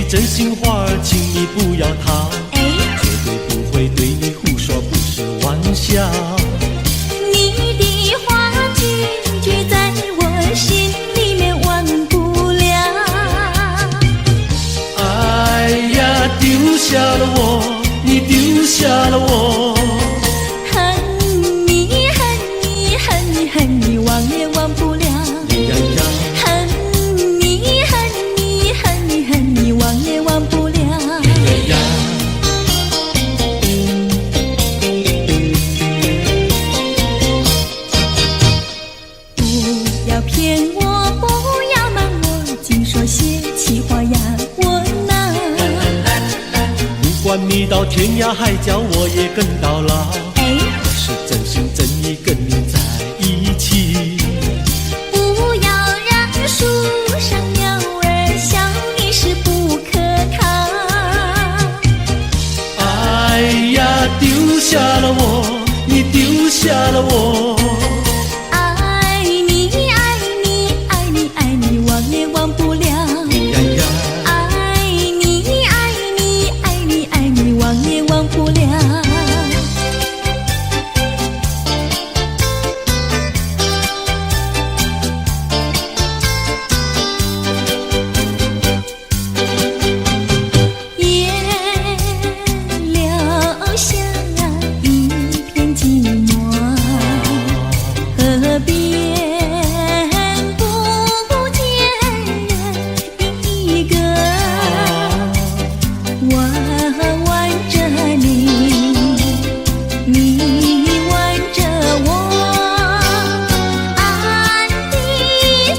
真心话，请你不要逃，哎，绝对不会对你胡说，不是玩笑。你的话句句在我心里面忘不了。哎呀，丢下了我，你丢下了我，恨你恨你恨你恨你忘也忘不了。呀呀，恨你恨你恨你恨你忘也忘不了。呀呀。不要骗我，不要瞒我，净说些气话呀我呐。不管你到天涯海角，我也跟到老。哎，我是真心真意跟你在一起。不要让树上鸟儿笑你是不可靠。哎呀，丢下了我，你丢下了我，爱你爱你爱你爱你忘也忘不了。呀呀，爱你爱你爱你爱你忘也忘不了。夜留下一片寂寞，河边不见人一个。我挽着你，你挽着我，暗的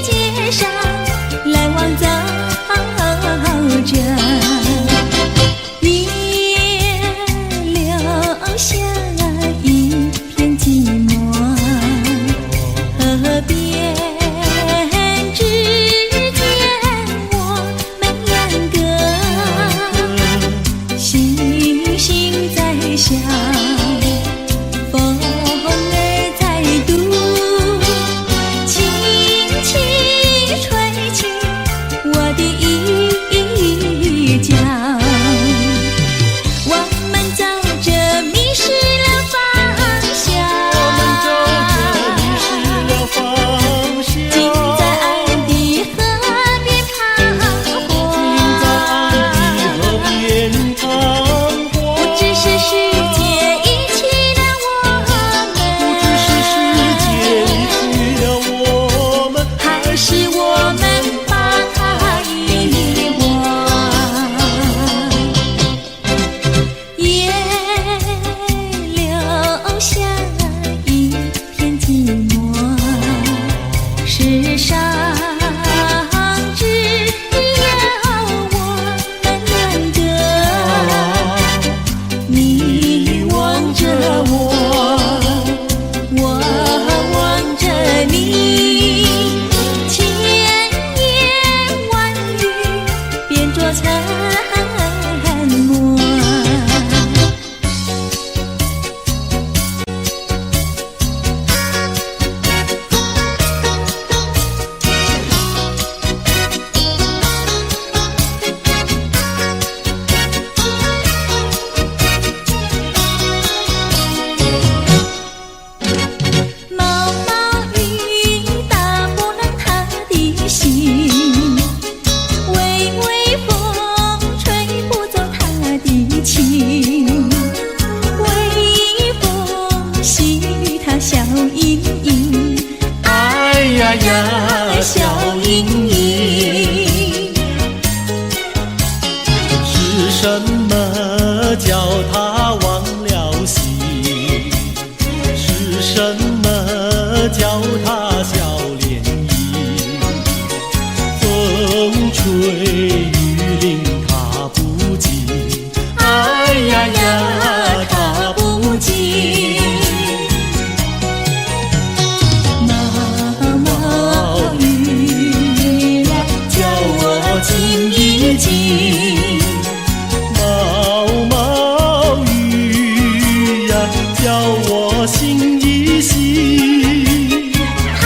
街上来往走着，也留下一片寂寞。河边只见我们两个，星星在笑，风儿在读，轻轻吹起我的衣角。我们走着迷失了方向，竟在岸的河边彷徨。不知是世界遗弃了我们，还是我们把它遗忘。也留下一片寂寞，世上只有我们两个。你望着我，我望着你，千言万语变作沉默。毛毛雨打不烂他的心，微微风吹不走他的情，微风细雨他笑盈盈，哎呀呀，笑盈盈。是什么叫他忘了形？是什么叫他笑脸迎？风吹雨淋他不及，哎呀呀，他不及。毛毛雨呀，叫我静一静。毛毛雨呀，叫我心一心。他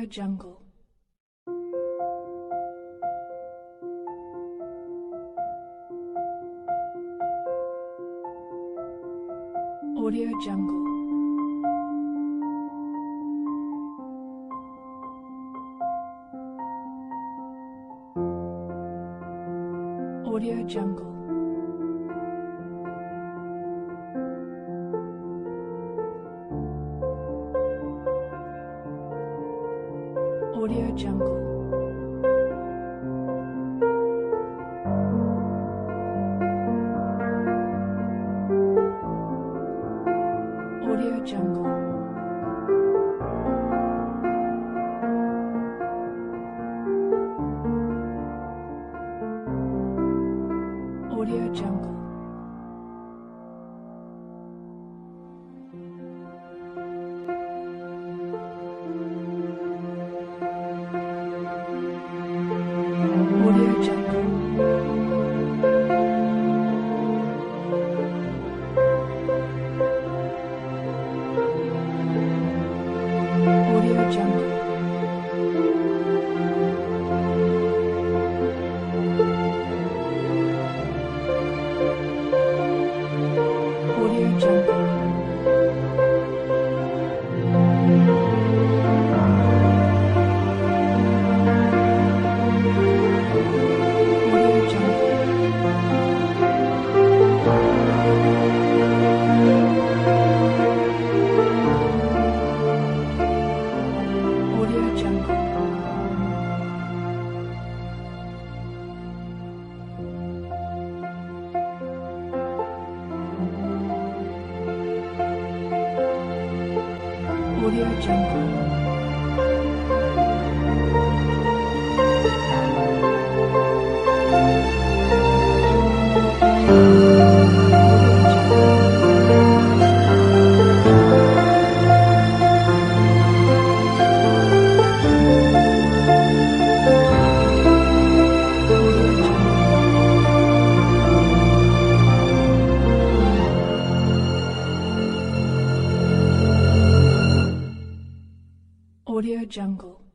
Audio Jungle. Audio Jungle. Audio Jungle. Audio Jungle. Audio Jungle. Audio Jungle. Audio Jungle. Audio Jungle. Audio Jungle. Audio Jungle. Audio Jungle. Audio Jungle. Audio Jungle.